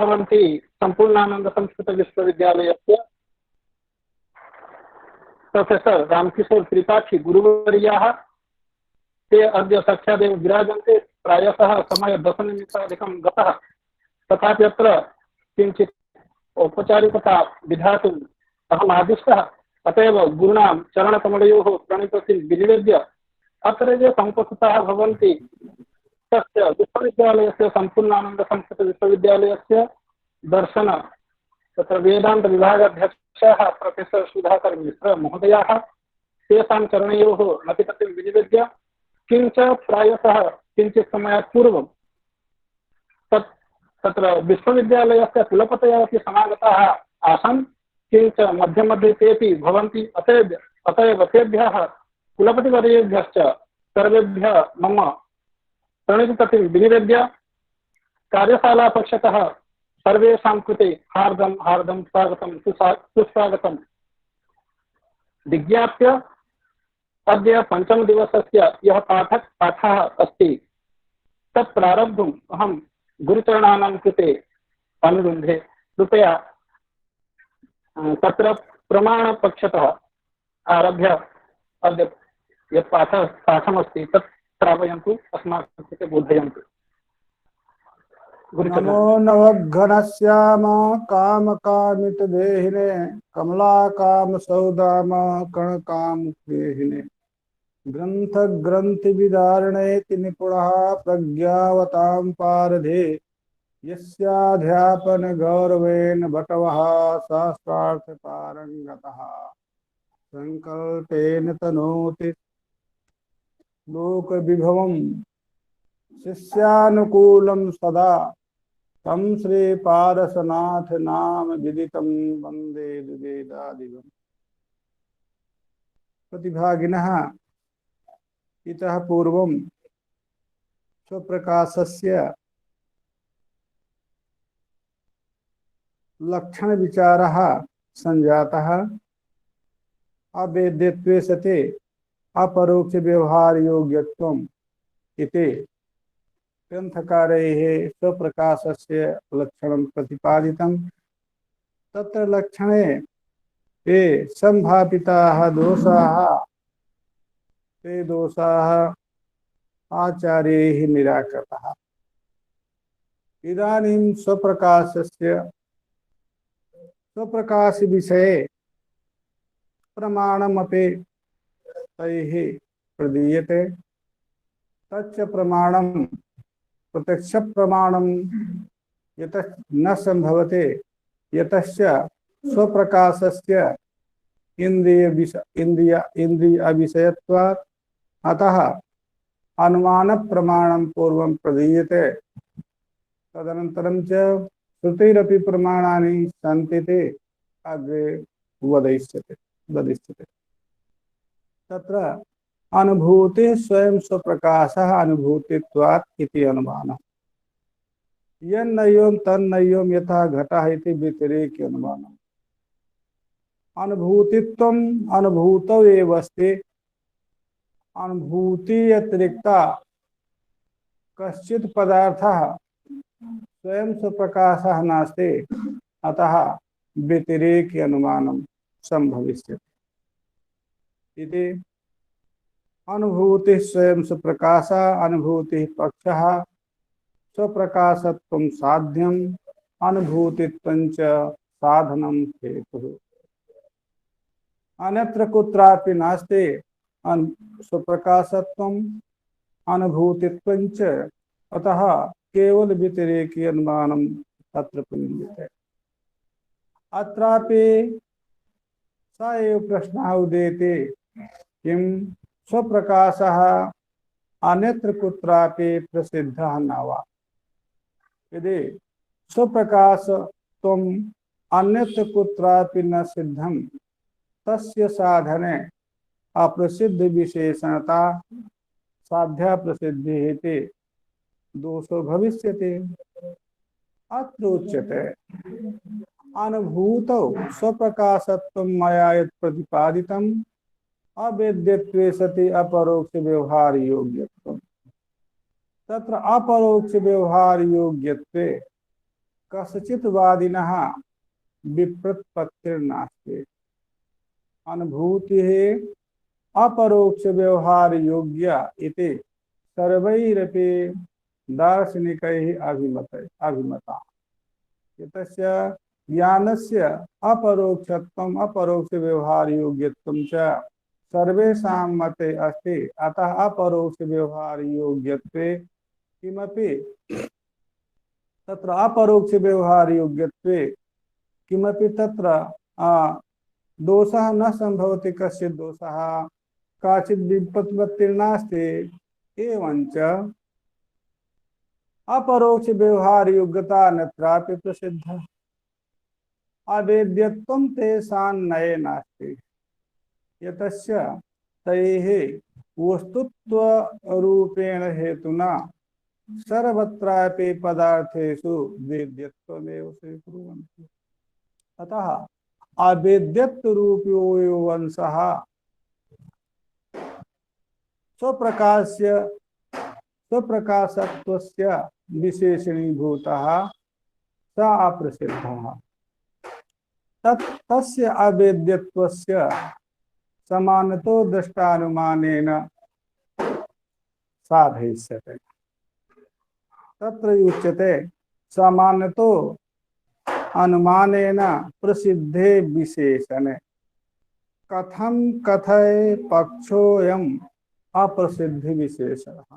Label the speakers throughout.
Speaker 1: भवन्ति सम्पूर्णानंद संस्कृत विश्वविद्यालयस्य प्रोफेसर रामकिशोर त्रिपाठी गुरुवर्याः। ते अद्य साक्षादेव विराजन्ते। प्रायशः समय 10 निमिषाधिकं गतः, तथापि अत्र किञ्चित् औपचारिकता विधातुम् अहम् आदिष्टः। अतएव गुरूणां चरणकमलयोः प्रणिपतिं विनिवेद्य अत्र ये समुपस्थिताः भवन्ति तस्य विश्वविद्यालयस्य सम्पूर्णानन्द संस्कृत विश्वविद्यालयस्य दर्शन तत्र वेदांत विभागाध्यक्षः प्रोफेसर सुधाकर मिश्र महोदयाः, तेषां चरणयोः नतिपतिं विनिवेद्य किञ्च प्रायशः किञ्चित् समयात् पूर्वं तत्र विश्वविद्यालयस्य कुलपतयः अपि समागताः आसन्। किञ्च मध्ये मध्ये तेपि भवन्ति। अतएव तेभ्यः कुलपतिवर्येभ्यश्च सर्वेभ्यः मम प्रणिपतिं विनिवेद्य कार्यशालापक्षतः सर्वेषां कृते हार्दं हार्दं स्वागतं सुस्वागतं विज्ञाप्य अद्य पञ्चमदिवसस्य यः पाठः अस्ति तत् प्रारब्धुम् अहं गुरुचरणानां कृते अनुरुन्धे। कृपया तत्र प्रमाणपक्षतः आरभ्य अद्य यत् पाठमस्ति तत् श्रावयन्तु, अस्माकं कृते बोधयन्तु।
Speaker 2: नमो नवघनश्याम कामकामितदेहिने कमलाकामसौदाम कणकामुखेहिने ग्रन्थग्रन्थिविदारणेति निपुणः प्रज्ञावतां पारधे यस्याध्यापनगौरवेण बटवः सहस्रार्थपारङ्गतः संकल्पेन तनोति लोकविभवम् शिष्यानुकूलं सदा तं श्री पारसनाथ नाम विदितं वन्दे वेदादिगम्। प्रतिभागिनः इतः पूर्वं स्वप्रकाशस्य लक्षणविचारः संजातः। अवेद्यत्वे सति अपरोक्ष व्यवहार योग्यत्वम् इति ग्रंथकारैः स्वप्रकाशस्य लक्षणं प्रतिपादितं। तत्र लक्षणे ते संभाविताः दोषाः ते दोषाः आचार्यैः निराकृताः। इदानीं स्वप्रकाश विषये प्रमाणमपि तैः प्रदीयते। तच्च प्रमाणं प्रत्यक्ष प्रमाणं यतः न संभवते यतश्च स्वप्रकाशस्य इंद्रिय अविषयत्वात्। अतः अनुमान प्रमाणं पूर्वं प्रदीयते। तदनन्तरं च श्रुतिरपि प्रमाणानि सन्ति ते अग्रे वदिष्यते। तत्र अनुभूति स्वयं स्वप्रकाशः अनुभूतित्वात् इति अनुमानः। यन्नयों तन्नयों यथा घटः इति व्यतिरेकी अनुमानम्। अनुभूतित्वम् अनुभूतौ एव अस्ति। अनुभूति अतिरिक्ता कश्चित् पदार्थः स्वयं स्वप्रकाशः नास्ति। अतः व्यतिरेकी अनुमानं संभविष्यति इति। अनुभूति स्वयं स्वप्रकाश अनुभूति पक्षः स्वप्रकाशत्वं साध्यम् अनुभूतित्वं च साधनं हेतुः। अन्यत्र कुत्रापि नास्ति स्वप्रकाशत्वम् अनुभूतित्वं च। अतः केवल व्यतिरेकी अनुमानं तत्र प्रयुज्यते। अत्रापि स एव प्रश्नः उदेति किं स्वप्रकाशः अन्यत्र कुत्रापि प्रसिद्धः न वा। यदि स्वप्रकाशत्वम् अन्यत्र कुत्रापि न सिद्धं तस्य साधने अप्रसिद्ध विशेषणता साध्या प्रसिद्धिः इति दोषो भविष्यति। अत्र उच्यते अनुभूतौ स्वप्रकाशत्वं मया यत् प्रतिपादितम् अवेद्यत्वे सति अपरोक्ष व्यवहार योग्यत्वम्। तत्र अपरोक्ष व्यवहार योग्यत्वे कस्यचित् वादिनः विप्रतिपत्तिर्नास्ति। अनुभूतिः अपरोक्ष व्यवहार योग्य इति सर्वैरपि दार्शनिकैः अभिमता। एतस्य ज्ञानस्य अपरोक्षत्वम् अपरोक्ष व्यवहार योग्यत्वं च सर्वेषां मते अस्ति। अतः अपरोक्ष व्यवहार योग्यत्वे किमपि तत्र अपरोक्ष व्यवहार योग्यत्वे किमपि तत्र दोषः न संभवति। कश्चित् दोषः काचित् विप्रतिपत्तिर्नास्ति। एवंच अपरोक्ष व्यवहार योग्यता अन्यत्रापि प्रसिद्धा। अवेद्यत्वं तेषां नये नास्ति। यतस्य तैः वस्तुत्व रूपेण हेतुना सर्वत्रापि पदार्थेषु वेद्यत्वमेव स्वीकुर्वन्ति। अतः अवेद्यत्व रूपयो वंशः स्वप्रकाशत्वस्य विशेषणीभूतः स अप्रसिद्धः। तस्य अवेद्यत्वस्य समानतो दृष्टानुमानेन साधयिष्यते। तत्र उच्यते समानतो अनुमानेन प्रसिद्धे विशेषणे कथं कथय पक्षोऽयम् अप्रसिद्धि विशेषणः।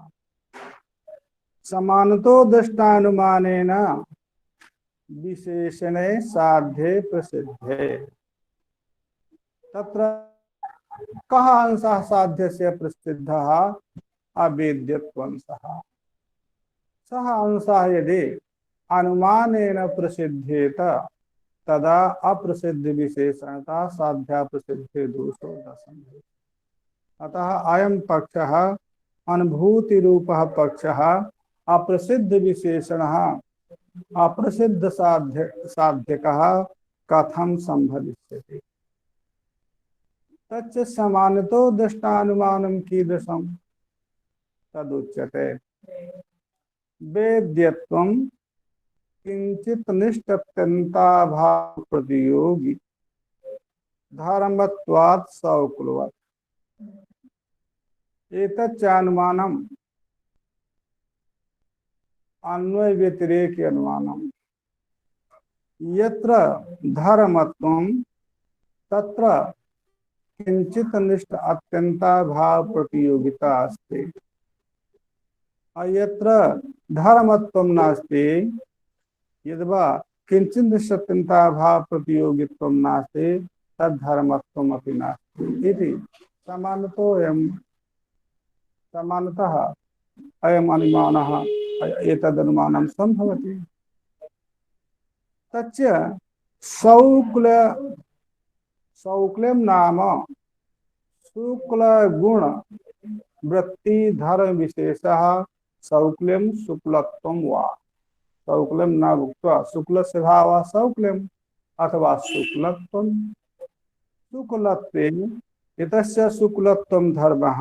Speaker 2: समानतो दृष्टानुमानेन विशेषणे साध्ये प्रसिद्धे। तत्र कः अंशः साध्यस्य प्रसिद्धः? अवेद्यत्वंशः। सः अंशः यदि अनुमानेन प्रसिद्धेत तदा अप्रसिद्धि विशेषणता साध्या प्रसिद्धे दोषो न संभवेत्। अतः अयं पक्षः अनुभूति रूपः पक्षः अप्रसिद्ध विशेषणः अप्रसिद्ध साध्यकः कथं संभविष्यति। तच्च समानतो दृष्टानुमानं कीदृशं तदुच्यते। वेद्यत्वं किंचित निष्ठत्यन्ताभाव प्रतियोगी धर्मत्वात् सौकुलवत्। एतच्च अनुमानम् अन्वय व्यतिरेक अनुमानम्। यत्र धर्मत्वं तत्र किंचित निष्ठ अत्यंताभाव प्रतियोगिता अस्ति। यत्र धर्मत्वं नास्ति यद्वा किंचित निष्ठत्यंताभाव प्रतियोगित्वं नास्ति तद्धर्मत्वमपि नास्ति इति समानतः अयम् अनुमानः एतदनुमानं सम्भवति। तच्च सौक्ल्यं नाम शुक्लगुण वृत्ति धर्म विशेषः सौक्ल्यं शुक्लत्वं वा। सौक्ल्यं न उक्त्वा शुक्लस्य भावः सौक्ल्यम् अथवा शुक्लत्वं। शुक्लत्वेन एतस्य शुक्लत्वं धर्मः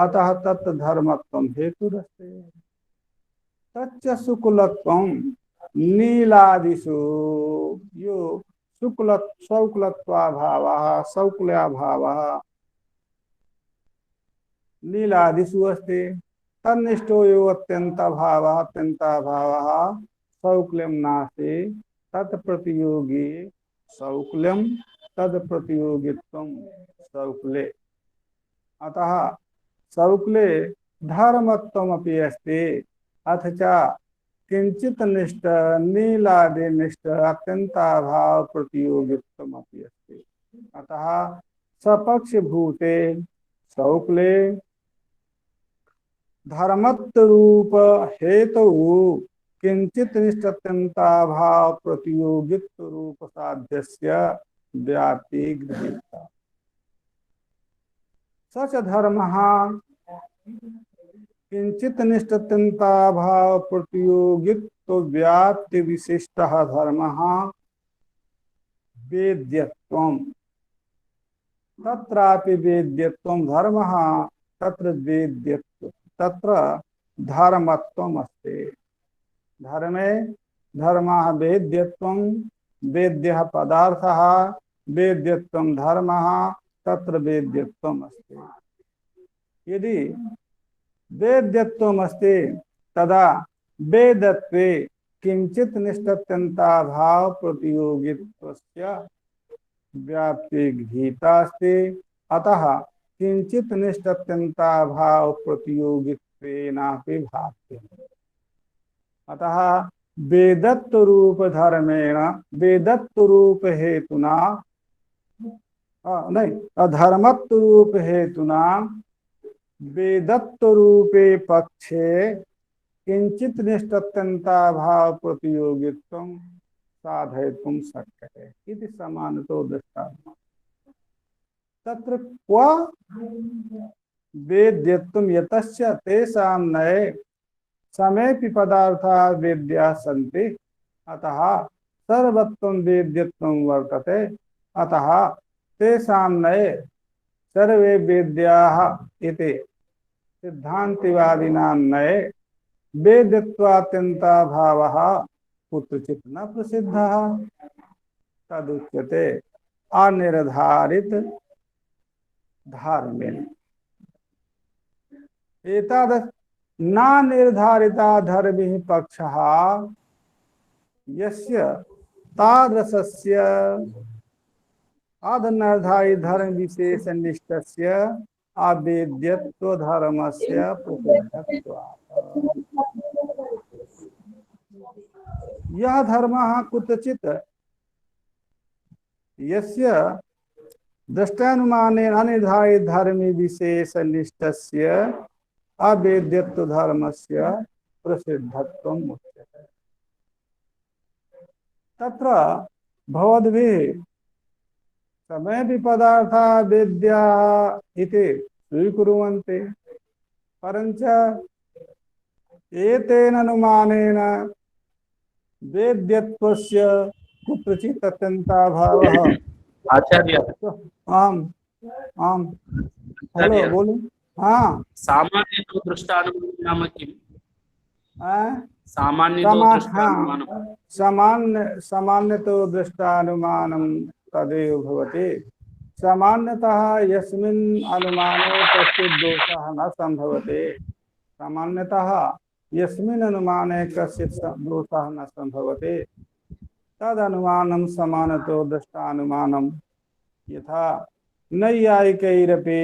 Speaker 2: अतः तत् धर्मत्वं हेतुरस्ति। तच्च शुक्लत्वं नीलादिषु यो सौक्लत्वाभावः सौक्ल्याभावः नीलादिषु अस्ति। तन्निष्ठो यो अत्यन्ताभावः सौक्ल्यं नास्ति तत्प्रतियोगी सौक्ल्यं तत्प्रतियोगित्वं सौक्ले। अतः सौक्ले धर्मत्वमपि अस्ति अथ च किंचित निष्ठ नीलादि निष्ठ अत्यंताभाव प्रतियोगित्वमपि अस्ति। अतः सपक्षभूते सौक्ले धर्मत्व रूप हेतु किंचित निष्ठ अत्यंताभाव प्रतियोगित्व रूप साध्यस्य व्याप्ति गृहीता। सच धर्मः किंचित निष्ठत्यंताभाव प्रतियोगित्व व्याप्ति विशिष्टः धर्मः वेद्यत्वम्। तत्रापि वेद्यत्वं धर्मः तत्र वेद्यत्व तत्र धर्मत्वम् अस्ति। धर्मे धर्मः वेद्यत्वं वेद्यः पदार्थः वेद्यत्वं धर्मः तत्र वेद्यत्वम् अस्ति। यदि वेद्यत्वम् अस्ति तदा वेदत्वे किंचित निष्ठत्यन्ताभाव प्रतियोगित्वस्य व्याप्ति गृहीता अस्ति। अतः किंचित निष्ठत्यन्ताभाव प्रतियोगित्वेनापि भाति। अतः वेदत्व रूप धर्मेण वेदत्व रूप हेतुना नहीं अधर्मत्व रूप हेतुना वेदत्व रूपे पक्षे किंचित निष्ठत्यन्ता भाव प्रतियोगित्वं साधयितुं शक्यते इति समानतो दृष्टान्तः। तत्र क्व वेद्यत्वं यतस्य तेषां नये समेऽपि पदार्थाः वेद्याः सन्ति। अतः सर्वत्वं वेद्यत्वं वर्तते। अतः तेषां नये सर्वे वेद्याः इति सिद्धान्तिवादिनां नये वेद्यत्वात्यन्ताभावः कुत्रचित् न प्रसिद्धः तदुच्यते अनिर्धारित धर्मेण। एतादृश नानिर्धारिता धर्मिः पक्षः यस्य तादृशस्य अनिर्धारित धर्म विशेष निष्ठस्य अवेद्यत्व धर्मस्य प्रसिद्धत्वात्। यह धर्मः कुत्रचित् यस्य दृष्टानुमानेन अनिर्धारित धर्मी विशेष निष्ठस्य अवेद्यत्व धर्मस्य प्रसिद्धत्वम् उच्यते। तत्र भवद्भिः समेऽपि पदार्थाः वेद्याः इति स्वीकुर्वन्ति, परञ्च एतेन अनुमानेन वेद्यत्वस्य कुत्रचित् अत्यन्ताभावः।
Speaker 3: आचार्य
Speaker 2: आम आम हेलो बोलो। हाँ
Speaker 3: सामान्य तो दृष्टानुमानं नाम किम्? सामान्य
Speaker 2: सामान्य तो दृष्टानुमानं तदेव भवति। सामान्यतः यस्मिन् अनुमाने कश्चित् दोषः न संभवते। सामान्यतः यस्मिन् अनुमाने कश्चित् दोषः न संभवते तदनुमानं समानतो दृष्टानुमानं। यथा नैयायिकैरपि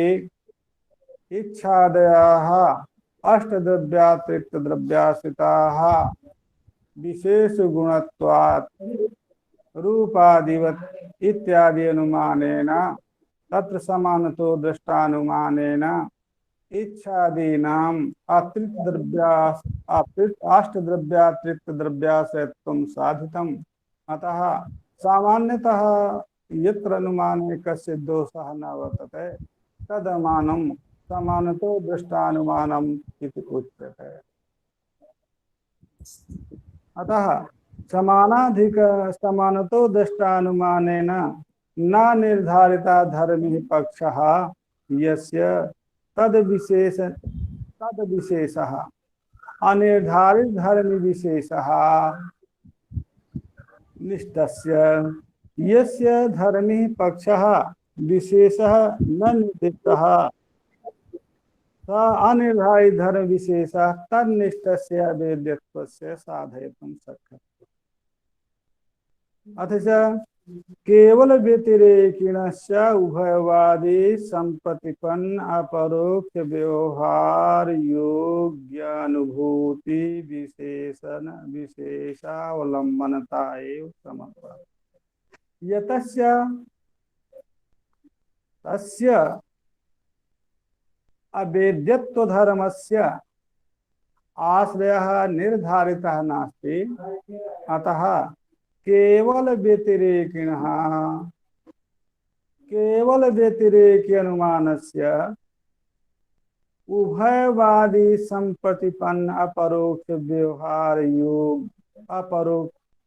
Speaker 2: इच्छादयाः अष्टद्रव्यातिरिक्तद्रव्याश्रिताः विशेषगुणत्वात् रूपादिवत् इत्यादि अनुमानेन तत्र समानतो दृष्टानुमानेन इच्छादीनाम् अष्टद्रव्यातिरिक्तद्रव्याश्रयत्वं साधितम्। अतः सामान्यतः यत्र अनुमाने कश्चित् दोषः न वर्तते तदनुमानं समानतो दृष्टानुमानम् इति उच्यते। अतः समानतो दृष्टानुमानेन न निर्धारिता धर्मिः पक्षः यस्य तद्विशेषः अनिर्धारित धर्म विशेषः निष्ठस्य यस्य धर्मिः पक्षः विशेषः न निर्दिष्टः स अनिर्धारित धर्म विशेषः तन्निष्ठस्य वेद्यत्वस्य साधयितुं शक्यते। अथ च केवल व्यतिरेकिणस्य उभयवादी संप्रतिपन्न अपरोक्ष व्यवहार योग्य अनुभूति विशेषावलंबनता एव समर्थः। यतस्य तस्य अवेद्यत्व धर्मस्य आश्रयः निर्धारितः नास्ति। अतः केवल व्यतिरेकी अनुमानस्य उभयवादी संप्रतिपन्न अपरोक्ष व्यवहार योग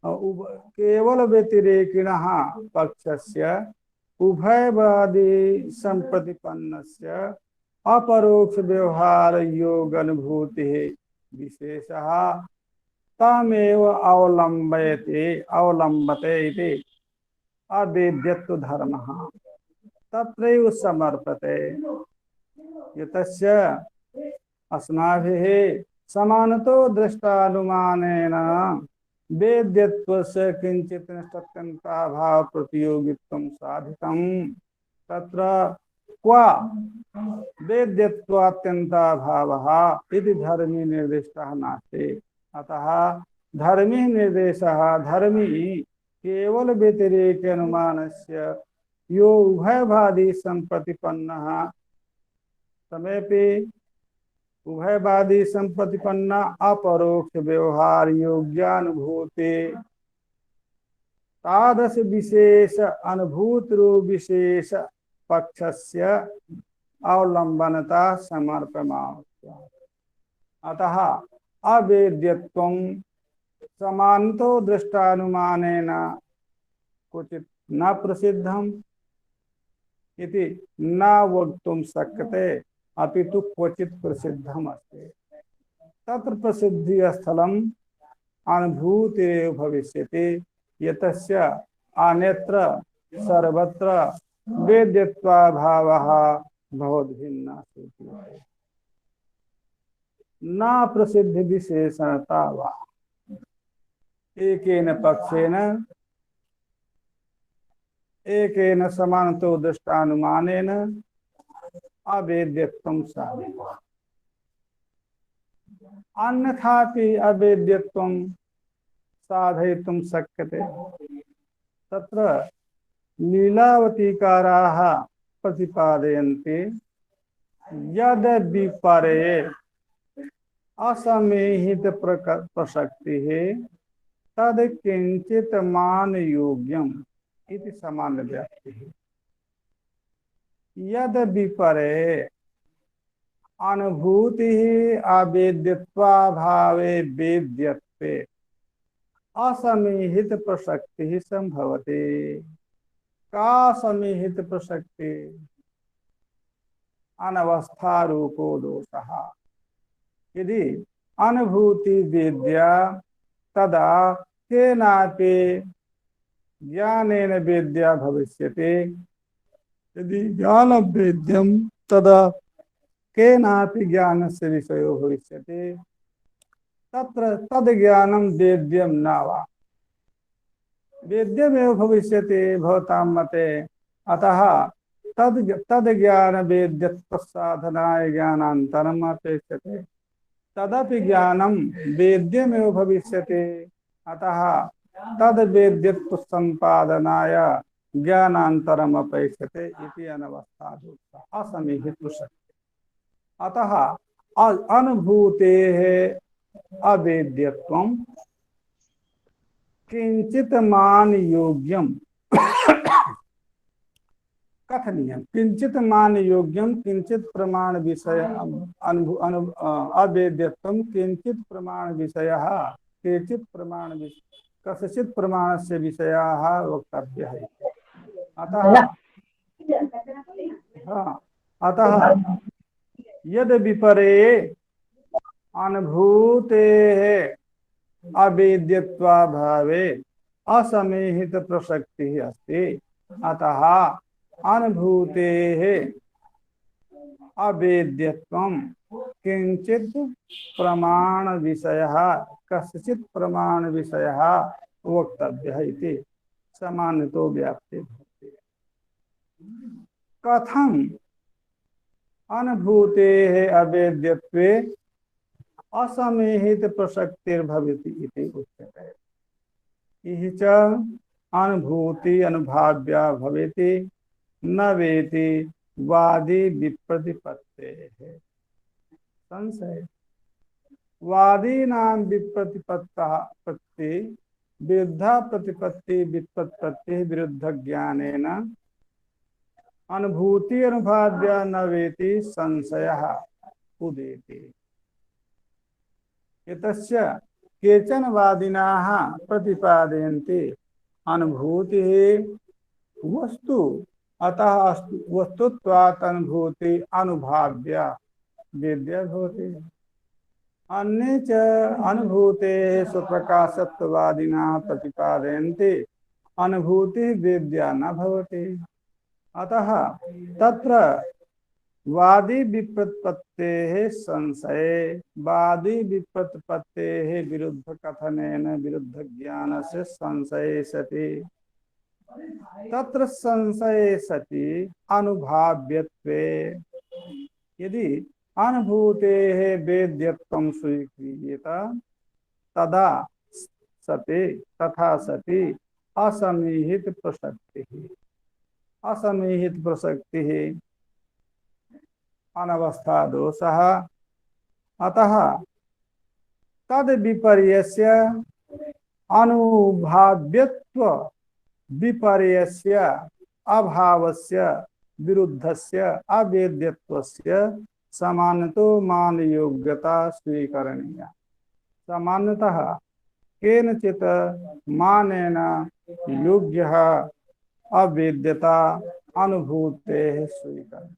Speaker 2: केवल व्यतिरेकिणः पक्षस्य उभयवादी संप्रतिपन्नस्य अपरोक्ष व्यवहार योग अनुभूति विशेषः तमेव अवलंबते इति अवेद्यत्व धर्मः तत्रैव समर्पते। यतस्य अस्माभिः समानतो दृष्टानुमानेन वेद्यत्वस्य किंचित् निष्ठत्यन्ताभाव प्रतियोगित्वं साधितं तत्र क्व वेद्यत्वात्यन्ताभावः इति धर्मी निर्दिष्टः नास्ति। अतः धर्मी निर्देशः धर्मी केवल व्यतिरेक अनुमानस्य यो उभयवादी संप्रतिपन्नः समेपि उभयवादी संप्रतिपन्न अपरोक्ष व्यवहार योग्यानुभूति तादृश विशेष अनुभूत रूप विशेष पक्षस्य अवलंबनता समर्पमावश्यकम्। अतः अवेद्यत्वं समानतो दृष्टानुमानेन क्वचित् न प्रसिद्धम् इति न वक्तुं शक्यते अपितु क्वचित् प्रसिद्धम् अस्ति। तत्र प्रसिद्धि स्थलम् अनुभूतिरेव भविष्यति यतस्य अन्यत्र सर्वत्र वेद्यत्वाभावः भवद्भिन्नः सूच्यते। न प्रसिद्धि विशेषणता वा एकेन पक्षेन एकेन समानतो दृष्टानुमानेन अवेद्यत्वं साधितम्। अन्यथापि अवेद्यत्वं साधयितुं शक्यते। तत्र लीलावतीकाराः प्रतिपादयन्ति यद् विपरे असमेहित प्रसक्तिः तद किंचित मान योग्यम इति सामान्य व्याप्ति। यद विपरे अनुभूति अवेद्यत्वाभावे वेद्यत्वे असमेहित प्रसक्ति संभवते। का समेहित प्रसक्ति? अनवस्था रूपो दोषः। यदि अनुभूति वेद्या तदा केनापि ज्ञानेन वेद्या भविष्यति। यदि ज्ञान वेद्यम तदा केनापि ज्ञानस्य विषयो भविष्यति। तत्र तद ज्ञानं वेद्यम न वा वेद्यमेव भविष्यति भवतां मते। अतः तद ज्ञान वेद्यत्व साधनाय ज्ञानान्तरम् अपेक्षते। तदपि ज्ञानं वेद्यमेव भविष्यति। अतः तद वेद्यत्व संपादनाय ज्ञानान्तरम् अपेक्षते इति अनवस्था दोषः असमेहित प्रसक्ति। अतः अनुभूतेः अवेद्यत्वं किंचित मान योग्यम कथनीयम। किंचित मान योग्यम किंचित प्रमाण विषय अवेद्यत्वं किंचित प्रमाण विषयः केचित् प्रमाण कस्यचित् प्रमाणस्य विषयाः वक्तव्यः। अतः यद् विपरे अनुभूतेः अवेद्यत्वाभावे असमेहित प्रसक्तिः अस्ति। अतः अनुभूतेः अवेद्यत्वं किंचित् प्रमाण विषयः कस्यचित् प्रमाण विषयः वक्तव्यः इति सामान्यतो व्याप्ति भवति। कथं अनुभूतेः अवेद्यत्वे असमेहित प्रसक्तिर्भवति इति उच्यते। इह च अनुभूति अनुभाव्या भवेति न वेति वादी विप्रतिपत्तेः। संशय वादीनां विप्रतिपत्ति विरुद्धा प्रतिपत्ति व्युत्पत्ति विरुद्ध ज्ञानेन अनुभूति अनुभाव्या न वेति संशयः उदेति। एतस्य केचन वादिनाः प्रतिपादयन्ति अनुभूतिः वस्तु अतः वस्तुत्वात् अनुभूति अनुभाव्या वेद्या भवति। अन्ये च अनुभूते स्वप्रकाशत्वादिना प्रतिपादयन्ते अनुभूति वेद्या न भवति। अतः तत्र वादी विप्रतिपत्तेः संशये वादी विप्रतिपत्तेः विरुद्ध कथनेन विरुद्ध ज्ञानस्य संशये सति तत्र संशये सति अनुभाव्यत्वे यदि अनुभूतेः वेद्यत्वं स्वीक्रियेत तदा सति तथा सति असमीहित प्रसक्तिः अनवस्था दोषः। अतः तद विपर्यस्य अनुभाव्यत्व विपर्यस्य अभावस्य विरुद्धस्य अवेद्यत्वस्य समानतो मान योग्यता स्वीकरणीया। सामान्यतः केनचित् मानेन योग्यः अवेद्यता अनुभूतेः स्वीकरणीया।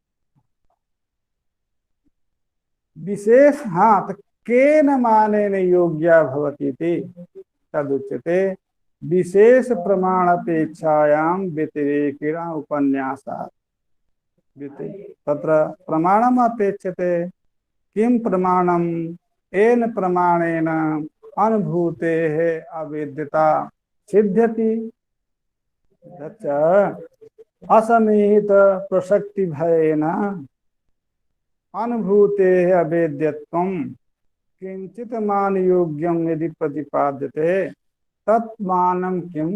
Speaker 2: विशेष हाँ तो केन मानेन योग्या भवति तदुच्यते विशेष प्रमाण अपेक्षायां व्यतिरेकेण उपन्यासात्। तत्र प्रमाणम् अपेक्षते। किं प्रमाणम्? येन प्रमाणेन अनुभूतेः अवेद्यता सिद्ध्यति। असमीहित प्रसक्ति भयेन अनुभूतेः अवेद्यत्वं किंचित मान योग्यं यदि प्रतिपाद्यते तत्मानं किम्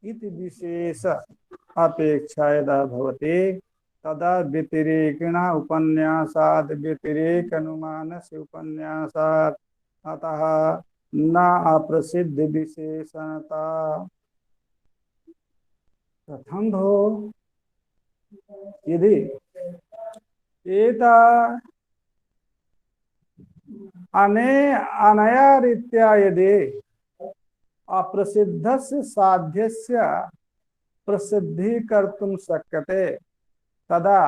Speaker 2: इति विशेष अपेक्षा यदा भवति तदा व्यतिरेकेण उपन्यासात् व्यतिरेक अनुमानस्य उपन्यासात्। अतः न अप्रसिद्ध विशेषणता। कथं भो यदि एता अनया रीत्या यदि अप्रसिद्धस्य साध्यस्य प्रसिद्धि कर्तुं शक्यते तदा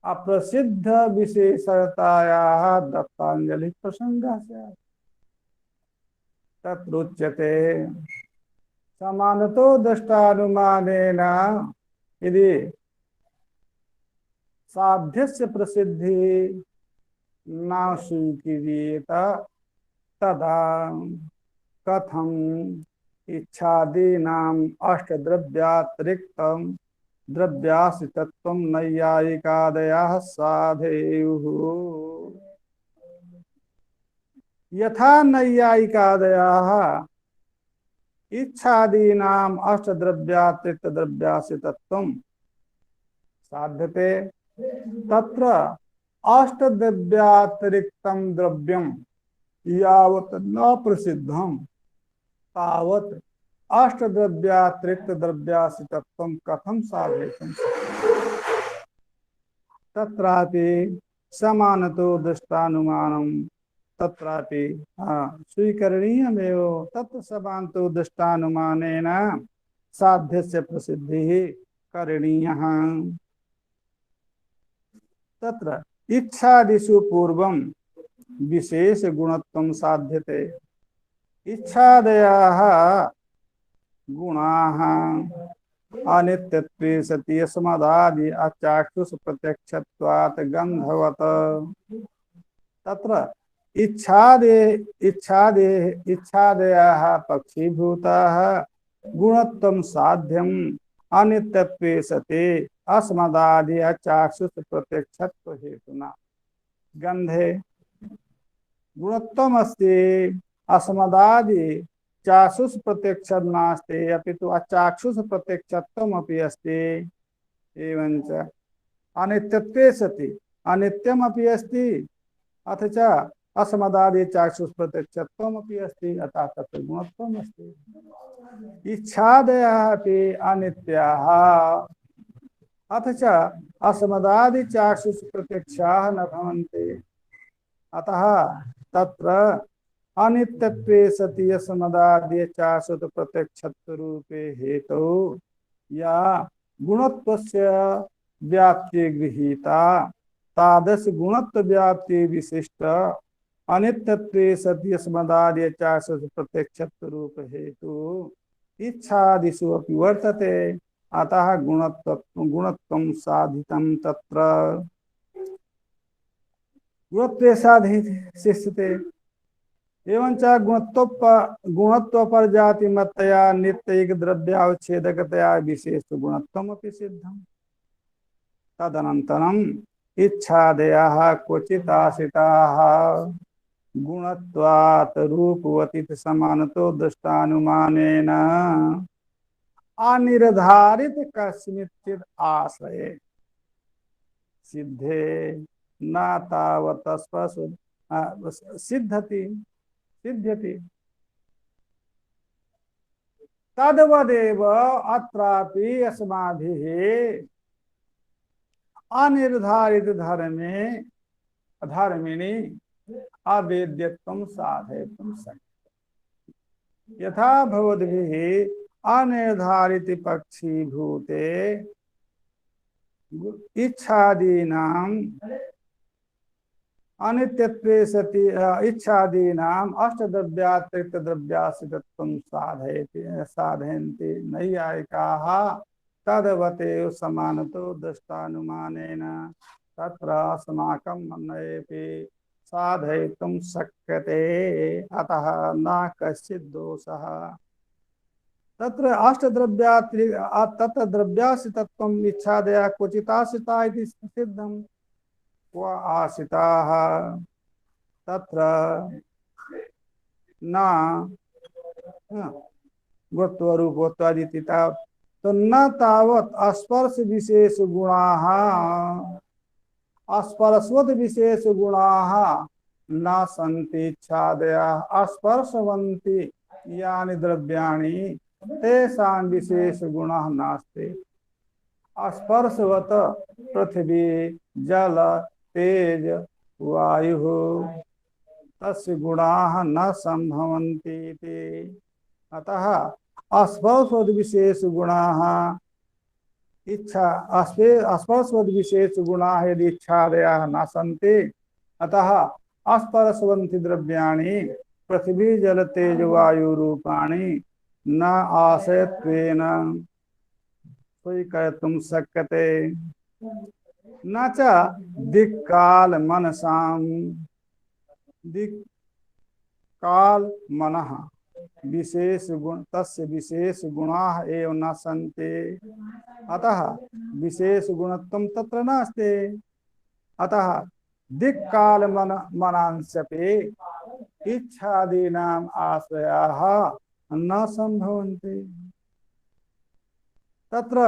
Speaker 2: अप्रसिद्ध विशेषतायाः दत्तांजलि प्रसंगः स्यात्। तत्रुच्यते समानतो दृष्टानुमानेन यदि साध्यस्य प्रसिद्धि न स्वीक्रियेत तदा कथम इच्छादीनाम् अष्टद्रव्यातिरिक्तं द्रव्याश्रितत्वं नैयायिकादयः साधेयुः। यथा नैयायिकादयः इच्छादीनाम् अष्टद्रव्यातिरिक्त द्रव्याश्रितत्वं साध्यते तत्र अष्टद्रव्यातिरिक्तं द्रव्यं यावत् न प्रसिद्धं तावत् अष्टद्रव्यातिरिक्त द्रव्याश्रितत्वं कथं साधयितुं तत्रापि समानतो दृष्टानुमानं तत्रापि स्वीकरणीयमेव। तत्र समानतो दृष्टानुमानेन साध्यस्य प्रसिद्धिः करणीयः। तत्र इच्छादिषु पूर्वं विशेष गुणत्वं साध्यते। इच्छादयाः गुणाः अनित्यत्वे सति अस्मदादि अचाक्षुष प्रत्यक्षत्वात् गन्धवत्। तत्र इच्छादयाः पक्षीभूताः गुणत्वं साध्यम् अनित्यत्वे सति अस्मदादि अचाक्षुष प्रत्यक्षत्व हेतुना। गंधे गुणत्वम् अस्ति अस्मदादि चाक्षुष प्रत्यक्षं नास्ति अपितु अचाक्षुष प्रत्यक्षत्वम् अपि अस्ति। एवञ्च अनित्यत्वे सति अनित्यम् अपि अस्ति अथ च अस्मदादि चाक्षुष प्रत्यक्षत्वम् अपि अस्ति अतः तत्र गुणत्वम् अस्ति। इच्छादयः अपि अनित्याः अथ च अस्मदादि चाक्षुष प्रत्यक्षाः न भवन्ति। अतः तत्र अनित्यत्वे सति अस्मदादि चाक्षुष प्रत्यक्षत्व रूपे हेतु या गुणत्वस्य व्याप्ति गृहीता तादृश गुणत्व व्याप्ति विशिष्ट अनित्यत्वे सति अस्मदार्य च प्रत्यक्षत्व रूप हेतु इच्छादिषु अपि वर्तते अतः गुणत्वं साधितं तत्र गुणत्वे साधिष्यते एवं च गुणत्व पर जाति मतया नित्यैक द्रव्यावच्छेदकतया विशेष गुणत्वमपि सिद्धम् तदनन्तरम् इच्छादयः क्वचित् आश्रिताः गुणत्वात् रूपवतीत समानतो दृष्टानुमानेन अनिर्धारित कस्मिंश्चित् आश्रये सिद्धे न तावत् सिद्ध्यति तद्वदेव अत्रापि अस्माभिः अनिर्धारित धर्मिणी अवेद्यत्वं साधयितुं शक्यते यथा भवद्भिः अनिर्धारित पक्षीभूते इच्छादीनां अनित्यत्वे सति इच्छादीनाम् अष्टद्रव्यातिरिक्तद्रव्याश्रितत्वं साधयन्ति नैयायिकाः तदवतेव समानतो दृष्टानुमानेन तत्र अस्माकं मन्येऽपि साधयितुं शक्यते अतः न कश्चित् दोषः तत्र तत्र द्रव्याश्रितत्वम् इच्छादया क्वचिदाश्रिता इति सिद्धम् क्व आश्रिताः तत्र न गुणत्वरूपत्वादिति तो न तावत् स्पर्श विशेष गुणाः स्पर्शवत् विशेष गुणाः न सन्ति इच्छादयः स्पर्शवन्ति यानि द्रव्याणि तेषां विशेष गुणः नास्ति स्पर्शवत् पृथ्वी जल तेज वायुः तस्य गुणाः न संभवन्ति इति अतः स्पर्शवद् विशेष गुणाः स्पर्शवद् विशेष गुणाः यदि इच्छादयः न सन्ति अतः स्पर्शवन्ति द्रव्याणि पृथ्वी जल तेज वायु रूपाणि न आश्रयत्वेन स्वीकर्तुं शक्यते न च दिक्काल मनसां दिक्काल मनः विशेष गुण तस्य विशेष गुणाः एव न सन्ति अतः विशेष गुणत्वं तत्र नास्ति अतः दिक्काल मनांस्यपि इच्छादीनाम् आश्रयाः न संभवन्ति तत्र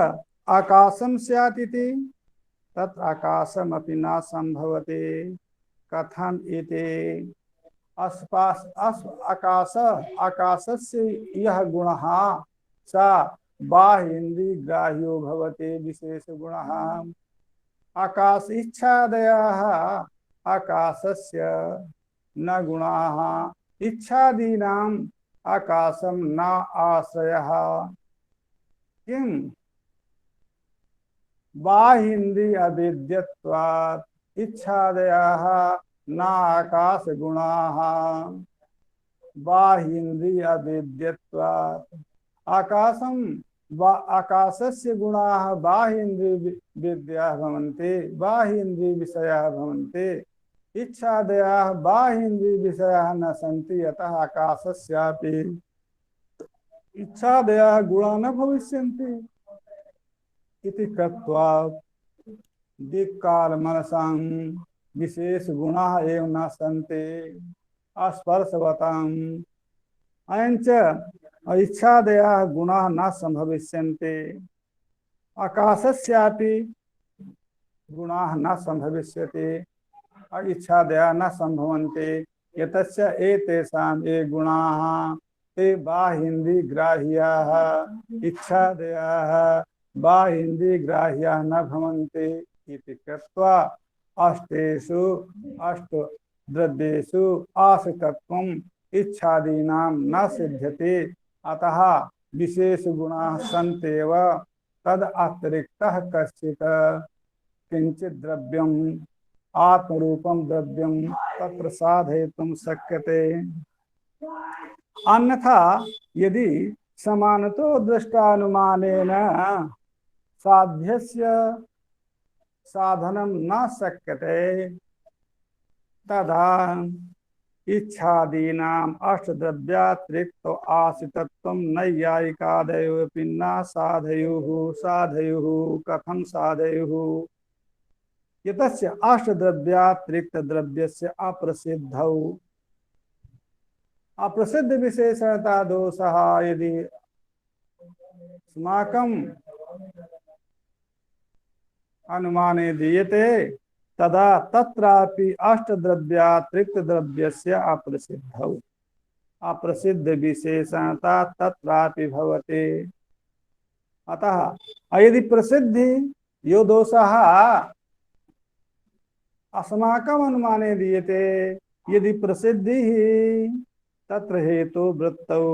Speaker 2: आकाशं स्यात् इति तत्र आकाशमपि न संभवति कथम् इति आकाशस्य यः गुणः स बाह्येन्द्रियग्राह्यो भवति विशेष गुणः आकाश इच्छादयः आकाशस्य न गुणाः इच्छादीनाम् आकाशं न आश्रयः किं बाह्येन्द्रिय अवेद्यत्वात् इच्छादयः न आकाश गुणाः बाह्येन्द्रिय अवेद्यत्वात् आकाशस्य गुणाः बाह्येन्द्रिय विद्याः भवन्ति बाह्येन्द्रिय विषयाः भवन्ति इच्छादयः बाह्येन्द्रिय विषयाः न सन्ति अतः आकाशस्यापि इच्छादयः गुणाः न भविष्यन्ति इति कृत्वा दिक्काल मनसां विशेष गुणाः एव न सन्ति स्पर्शवताम् अयञ्च इच्छादयः गुणाः न सम्भविष्यन्ति आकाशस्यापि गुणाः न सम्भविष्यति इच्छादयः न सम्भवन्ति यतश्च एतेषाम् ये गुणाः ते बाह्येन्द्रियग्राह्याः इच्छादयः बाह्येन्द्रियग्राह्याः न भवन्ति इति कृत्वा अष्टेषु द्रव्येषु आश्रितत्वम् इच्छादीनां न सिद्ध्यति अतः विशेष गुणाः सन्त्येव तद् अतिरिक्तः कश्चित् किञ्चित् द्रव्यम् आत्मरूपम द्रव्यम तत्र साधयितुं शक्यते। अन्यथा यदि समानतो दृष्टानुमानेन साध्यस्य साधनम न शक्यते तदा इच्छादीनाम अष्टद्रव्यातिरिक्त आश्रितत्वं नैयायिकादयोऽपि न साधयुः कथं साधयुः यतस्य अष्टद्रव्यातिरिक्त द्रव्यस्य अप्रसिद्धौ अप्रसिद्ध विशेषणता दोषः यदि अस्माकं अनुमाने दीयते तदा तत्रापि अष्टद्रव्यातिरिक्त द्रव्यस्य अप्रसिद्धौ अप्रसिद्ध विशेषणता तत्रापि भवति। अतः यदि प्रसिद्धि यो दोषः अस्माकम् अनुमाने दीयते यदि प्रसिद्धि तत्र हेतु वृत्तौ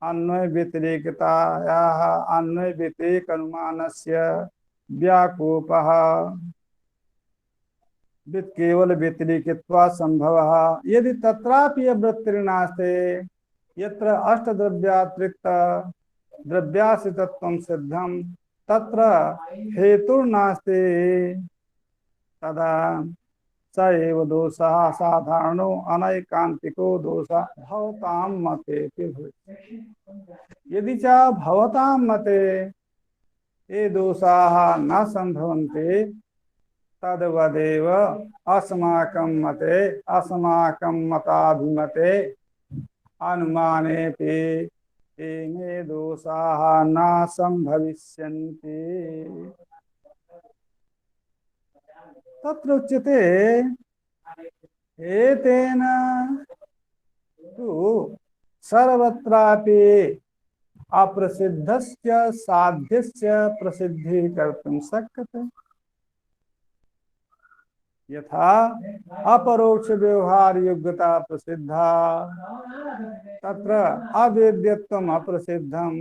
Speaker 2: अन्वय व्यतिरेकतायाः अन्वय व्यतिरेक अनुमानस्य व्याकोपः केवल व्यतिरेकत्वा संभवः यदि तत्रापि वृत्तिर्नास्ति यत्र अष्टद्रव्यातिरिक्त द्रव्याश्रितत्वं सिद्धं तत्र हेतुर्नास्ति तदा स एव दोषः साधारणो अनैकान्तिको दोषः भवतां मतेऽपि भवति। यदि च भवतां मते ये दोषाः न सम्भवन्ति तद्वदेव अस्माकं मते अस्माकं मताभिमते अनुमानेऽपि इमे दोषाः न सम्भविष्यन्ति। तत्र उच्यते एतेन तु सर्वत्रापि अप्रसिद्धस्य साध्यस्य प्रसिद्धिः कर्तुं शक्यते। यथा अपरोक्ष व्यवहार योग्यता प्रसिद्धा तत्र अवेद्यत्वम् अप्रसिद्धं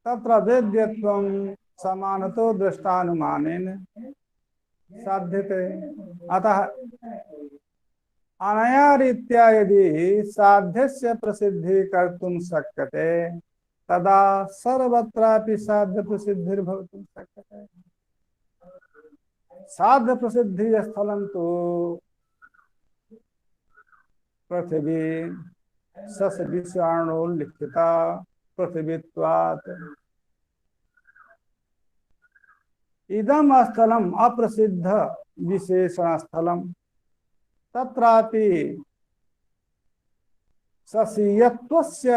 Speaker 2: तत्र वेद्यत्वं समानतो दृष्टानुमानेन साध्यते। अतः अनया रीत्या यदि साध्यस्य प्रसिद्धि कर्तुं शक्यते तदा सर्वत्रापि साध्य प्रसिद्धिर्भवितुं शक्यते। साध्य प्रसिद्धि स्थलं तु पृथिवी सस विषाणो लिखिता पृथिवीत्वात् इदं स्थलम् अप्रसिद्ध विशेषण स्थलम् तत्रापि ससीयत्वस्य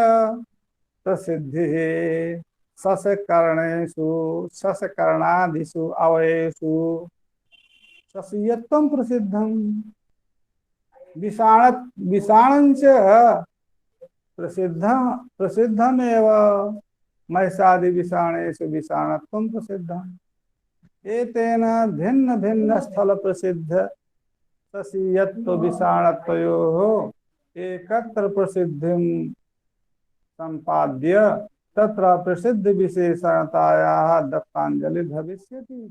Speaker 2: प्रसिद्धिः ससकरणेषु ससकरणादिषु अवयेषु ससीयत्वं प्रसिद्धं विषाणञ्च प्रसिद्धमेव महिषादि विषाणेषु विषाणत्वं प्रसिद्धम्। एतेन भिन्न भिन्न स्थल प्रसिद्ध ससीयत्व विषाणत्वयोः एकत्र प्रसिद्धिं संपाद्य तत्र प्रसिद्ध विशेषणतायाः दत्तांजलि भविष्यति।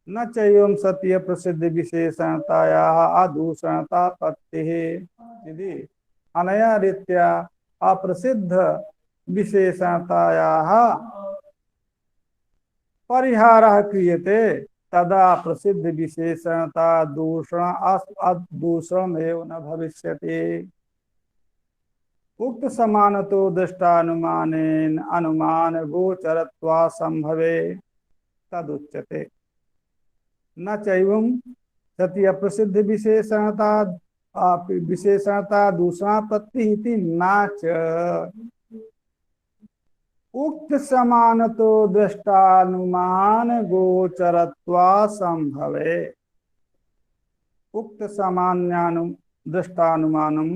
Speaker 2: न चैवं सत्य प्रसिद्ध विशेषणतायाः अदूषणतापत्तिः यदि अनया रीत्या अप्रसिद्ध विशेषणतायाः परिहारः क्रियते तदा प्रसिद्ध विशेषणता दूषणमेव न भविष्यति। उक्त समानतो दृष्टानुमानेन अनुमान गोचरत्वा संभवे तदुच्यते। न चैवं सति अप्रसिद्ध विशेषणता दूषणापत्ति इति न च उक्त समानतो दृष्टानुमान गोचरत्वा संभवे। उक्त सामान्यानु दृष्टानुमानं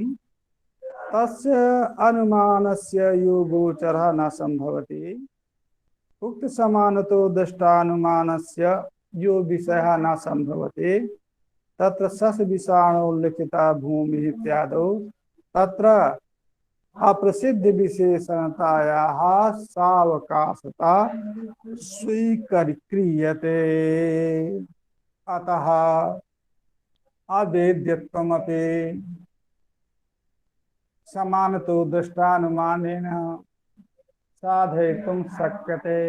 Speaker 2: तस्य अनुमानस्य यो गोचरः न संभवति। उक्त समानतो दृष्टानुमानस्य यो विषयः न संभवति तत्र सस विषाणोल्लिखिता भूमिः इत्यादौ तत्र अप्रसिद्ध विशेषणतायाः सावकाशता स्वीक्रियते। अतः अवेद्यत्वमपि समानतो दृष्टानुमानेन साधयितुं शक्यते।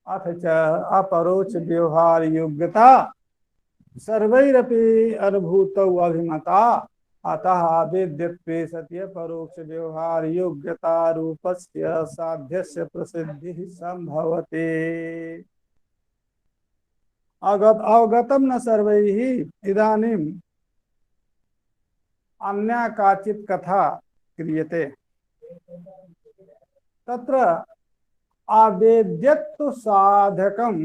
Speaker 2: अथ च अपरोक्ष व्यवहार योग्यता सर्वैरपि अनुभूतौ अभिमता। अतः अवेद्यत्वे सति परोक्ष व्यवहार योग्यता रूपस्य साध्यस्य प्रसिद्धिः संभवते। अवगतं न सर्वैः इदानीम् अन्या काचित् कथा क्रियते। तत्र अवेद्यत्व साधकं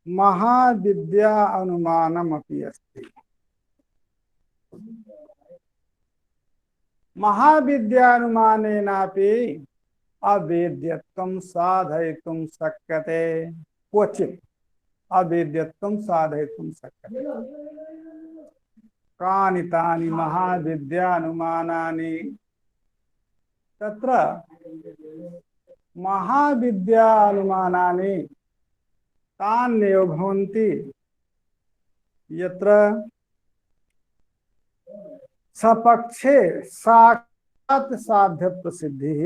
Speaker 2: महाविद्या अनुमानमपि अस्ति। महाविद्यानुमानेनापि अवेद्यत्वं साधयितुं शक्यते। क्वचित् अवेद्यत्वं साधयितुं शक्यते। कानि तानि महाविद्यानुमानानि? तत्र महाविद्यानुमानानि तान्येव भवन्ति यत्र सपक्षे साक्षात् साध्य प्रसिद्धिः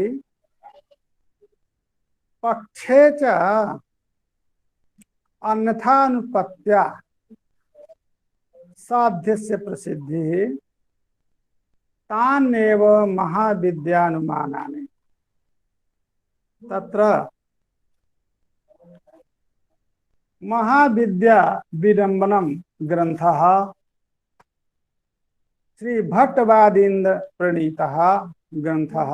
Speaker 2: पक्षे च अन्यथानुपत्या साध्यस्य प्रसिद्धिः तान्येव महाविद्यानुमानानि। तत्र महाविद्या विडम्बनम ग्रंथः श्री भट्टवादीन्द्र प्रणीतः ग्रंथः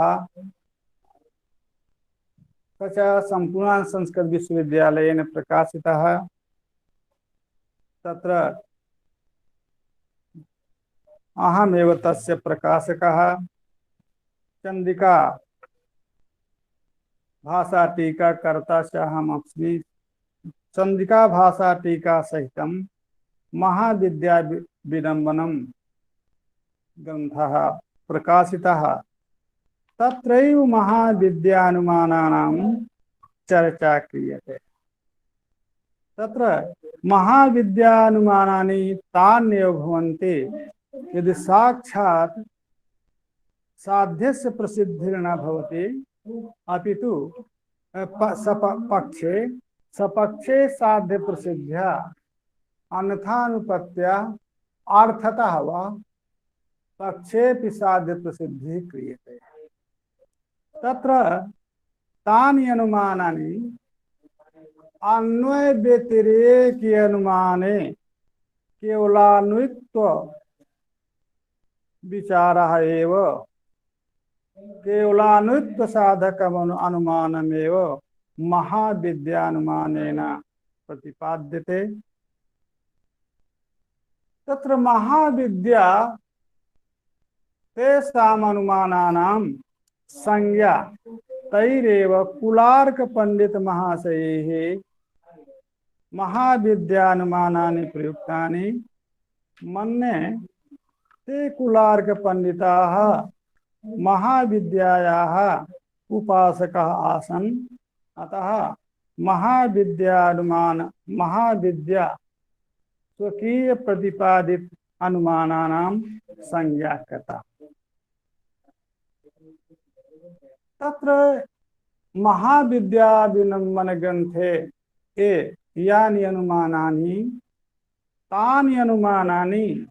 Speaker 2: स संपूर्ण संस्कृत विश्वविद्यालयेन प्रकाशितः। तत्र अहमेव तस्य प्रकाशकः। चंदिका भाषा टीका कर्ता च अहमस्मि। चंदिका भाषा टीका सहितं महाविद्या विडम्बनम ग्रंथः प्रकाशितः। तत्रैव महाविद्यानुमानानां चर्चा क्रियते। तत्र महाविद्यानुमानानि तान्येव भवन्ति यदि साक्षात् साध्यस्य प्रसिद्धिर्न भवति अपितु सपक्षे साध्य प्रसिद्ध्या अन्यथानुपत्या अर्थतः वा पक्षेपि साध्य प्रसिद्धिः क्रियते। तत्र तानि अनुमानानि अन्वय व्यतिरेकी अनुमाने केवलान्वित्व विचारः एव केवलान्वित्व साधकम् अनुमानमेव महाविद्यानुमानेन प्रतिपाद्यते। तत्र महाविद्या तेषाम् अनुमानानां संज्ञा तैरेव कुलार्क पंडित महाशयैः महाविद्यानुमानानि प्रयुक्तानि। मन्ये ते कुलार्क पंडिताः महाविद्यायाः उपासकाः आसन्। अतः महाविद्या स्वकीय प्रतिपादित अनुमानानां संज्ञा कृता। तत्र महाविद्या विडम्बन ग्रंथे यानि अनुमानानि तानि अनुमानानि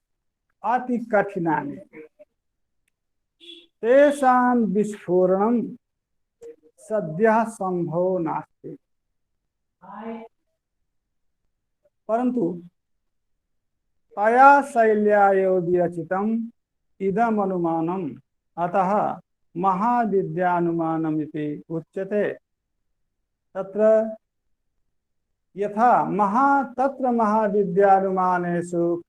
Speaker 2: अति कठिनानि। तेषां विस्फोरणं सद्यः संभव नास्ति। परंतु तया शैल्या एव विरचितम् इदम् अनुमानम् अतः महाविद्यानुमानम् इति उच्यते। तत्र यथा तत्र महाविद्यानुमानेषु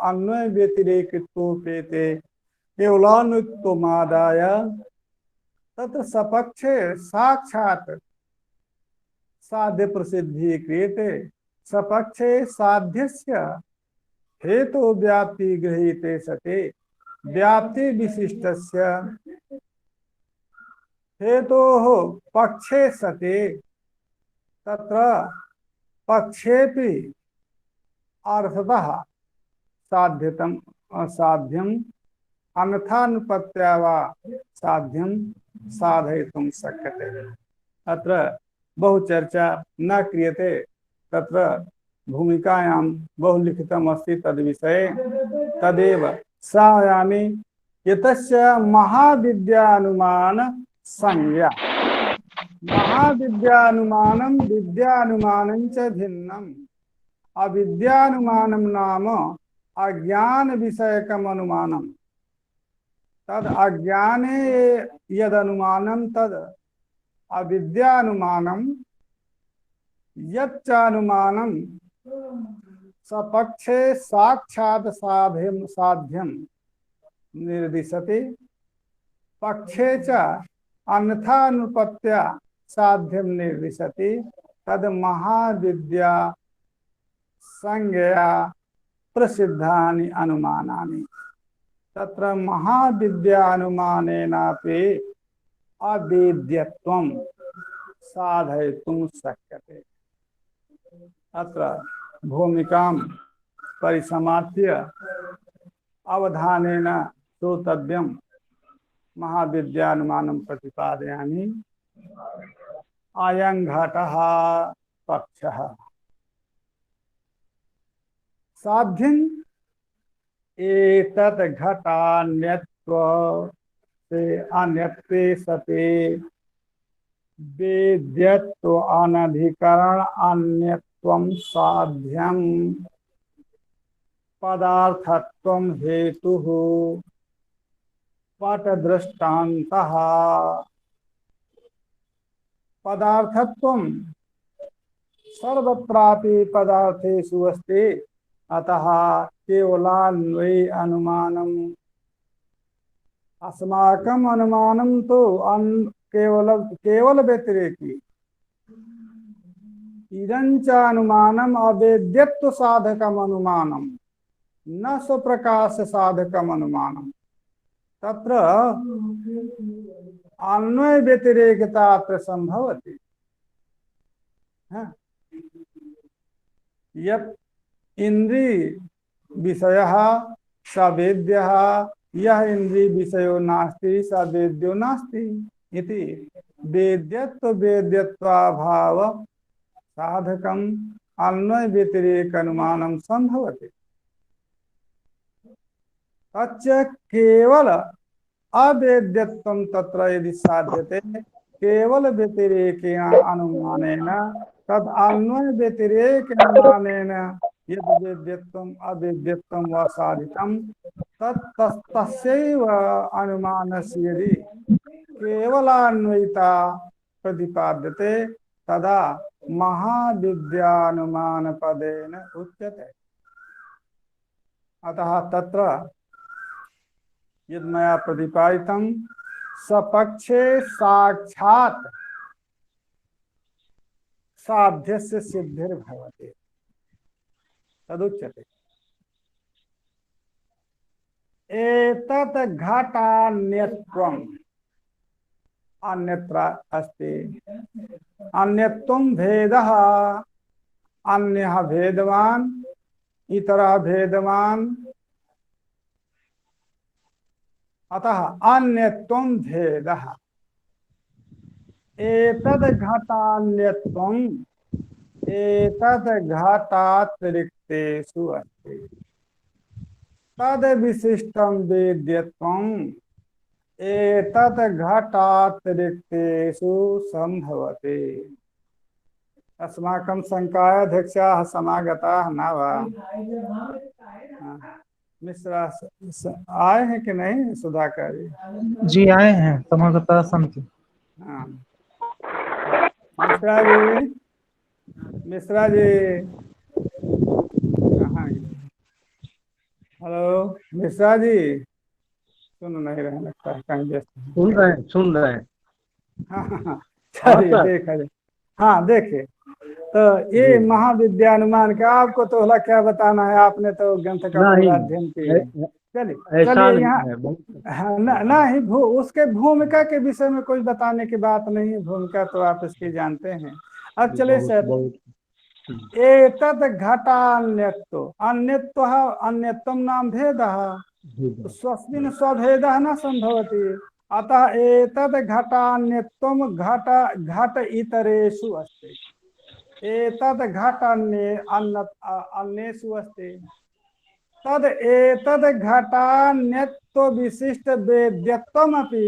Speaker 2: अन्वय व्यतिरेकित्वोपेते केवलान्वित्वमादाय तत्र सपक्षे साक्षात् साध्य प्रसिद्धि क्रियते। सपक्षे साध्यस्य हेतु व्याप्ति गृहीते सते व्याप्ति विशिष्टस्य हेतोः पक्षे सते तत्र पक्षेपि अर्थतः साध्यतम साध्यम अन्यथानुपत्या वा साध्यम साधयितुं शक्यते। अत्र बहुचर्चा न क्रियते, तत्र भूमिकायां बहुलिखितम् अस्ति तद्विषये। तदेव सायामि यतस्य महाविद्यानुमान संज्ञा। महाविद्यानुमानं विद्यानुमानं च भिन्नम्। अविद्यानुमानं नाम अज्ञान विषयकम् अनुमानम्। तद अज्ञाने यदनुमानं तद अविद्यानुमानं। यच्च अनुमानं सपक्षे साक्षात् साध्यं निर्दिशति, पक्षे च अन्यथानुपत्या साध्यं निर्दिशति। तद महाविद्या संज्ञया प्रसिद्धानि अनुमानानि। तत्र महाविद्यानुमानेनापि अवेद्यत्वं साधयितुं शक्यते। अत्र भूमिकां परिसमाप्य अवधानेन श्रोतव्यं। महाविद्यानुमानं प्रतिपादयामि। अयं घटः पक्षः। साध्यं एतत् घटान्यत्वे अन्यत्वे सते वेद्यत्व अनधिकरण अन्यत्वं साध्यं पदार्थत्वं हेतुः पटदृष्टान्तः। पदार्थत्वं सर्वत्रापि पदार्थेषु अस्ति, अतः केवलान्वयी अनुमानम्। अस्माकम् अनुमानं तो केवल व्यतिरेकी। इदञ्च अनुमानम् अवेद्यत्व साधकम् अनुमानम्, न स्वप्रकाश साधकम् अनुमानम्। तत्र अन्वय व्यतिरेकता अत्र संभवति। यत् इंद्रिय विषयः सवेद्यः, यः इंद्रिय विषयो नास्ति स वेद्यो नास्ति इति वेद्यत्व वेद्यत्वाभाव साधकम् अन्वय व्यतिरेक अनुमानं संभवति। तच्च केवल अवेद्यत्वं तत्र यदि साध्यते केवल व्यतिरेकेण अनुमानेन तद अन्वय व्यतिरेक अनुमानेन यद् वेद्यत्वम् अवेद्यत्वं वा साधितं तस्यैव अनुमानस्य यदि केवलान्वयिता प्रतिपाद्यते तदा महाविद्यानुमान पदेन उच्यते। अतः तत्र यद्मया प्रतिपादितं सपक्षे साक्षात् साध्यस्य सिद्धिर्भवति तदुच्यते। एतत् घटान्यत्वम् अन्यत्र अस्ति। अन्यत्वं भेदः, अन्यः भेदवान् इतरः भेदवान्, अतः अन्यत्वं भेदः। एतद् घटान्यत्वम् एतद् घटातिरिक्तेषु अस्ति। तद् विशिष्टं वेद्यत्वम् एतद् घटातिरिक्तेषु संभवति। अस्माकं संकायाध्यक्षाः समागताः न वा? मिश्रा आए हैं कि नहीं? सुधाकर
Speaker 4: जी आए हैं, समागता समिति।
Speaker 2: हाँ, मिश्रा जी, मिश्रा जी कहाँ? हेलो मिश्रा जी, सुन नहीं रहे लगता है, कहीं व्यस्त।
Speaker 3: सुन रहे हैं।
Speaker 2: हाँ हाँ चलिए देखा जाए। हाँ देखिए, तो ये महाविद्यानुमान का आपको तो होला क्या बताना है, आपने तो ग्रंथ का पूरा अध्ययन किया। चलिए चलिए यहाँ नहीं उसके भूमिका के विषय में कोई बताने की बात नहीं है, भूमिका तो आप इसकी जानते हैं। अब चले सर, एतद् घटान्यत्तो अन्यत्व अन्यत्वं नाम भेदः स्वस्मिन् स्वभेदः न संभवति अतः एतद् घटान्यत्वं घट इतरेषु अस्ति एतद् घट अन्येषु अस्ति तद एतद् घटान्यत्व विशिष्ट वेद्यत्वमपि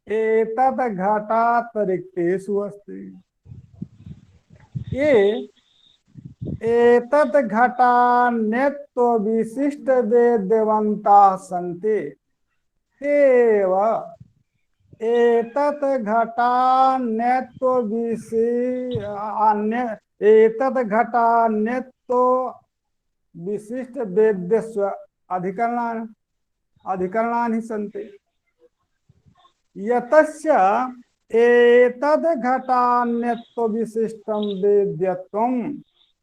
Speaker 2: एतद् घटातिरिक्तेषु अस्ति ये एतद् घटान्यत्व विशिष्ट वेद्यवन्ताः सन्ति तेव एतत् घटान्यत्व एतद् घटान्यत्व विशिष्ट वेद्यस्व अधिकरणानि सन्ति यतस्य एतद् घटान्यत्व विशिष्टं वेद्यत्वम्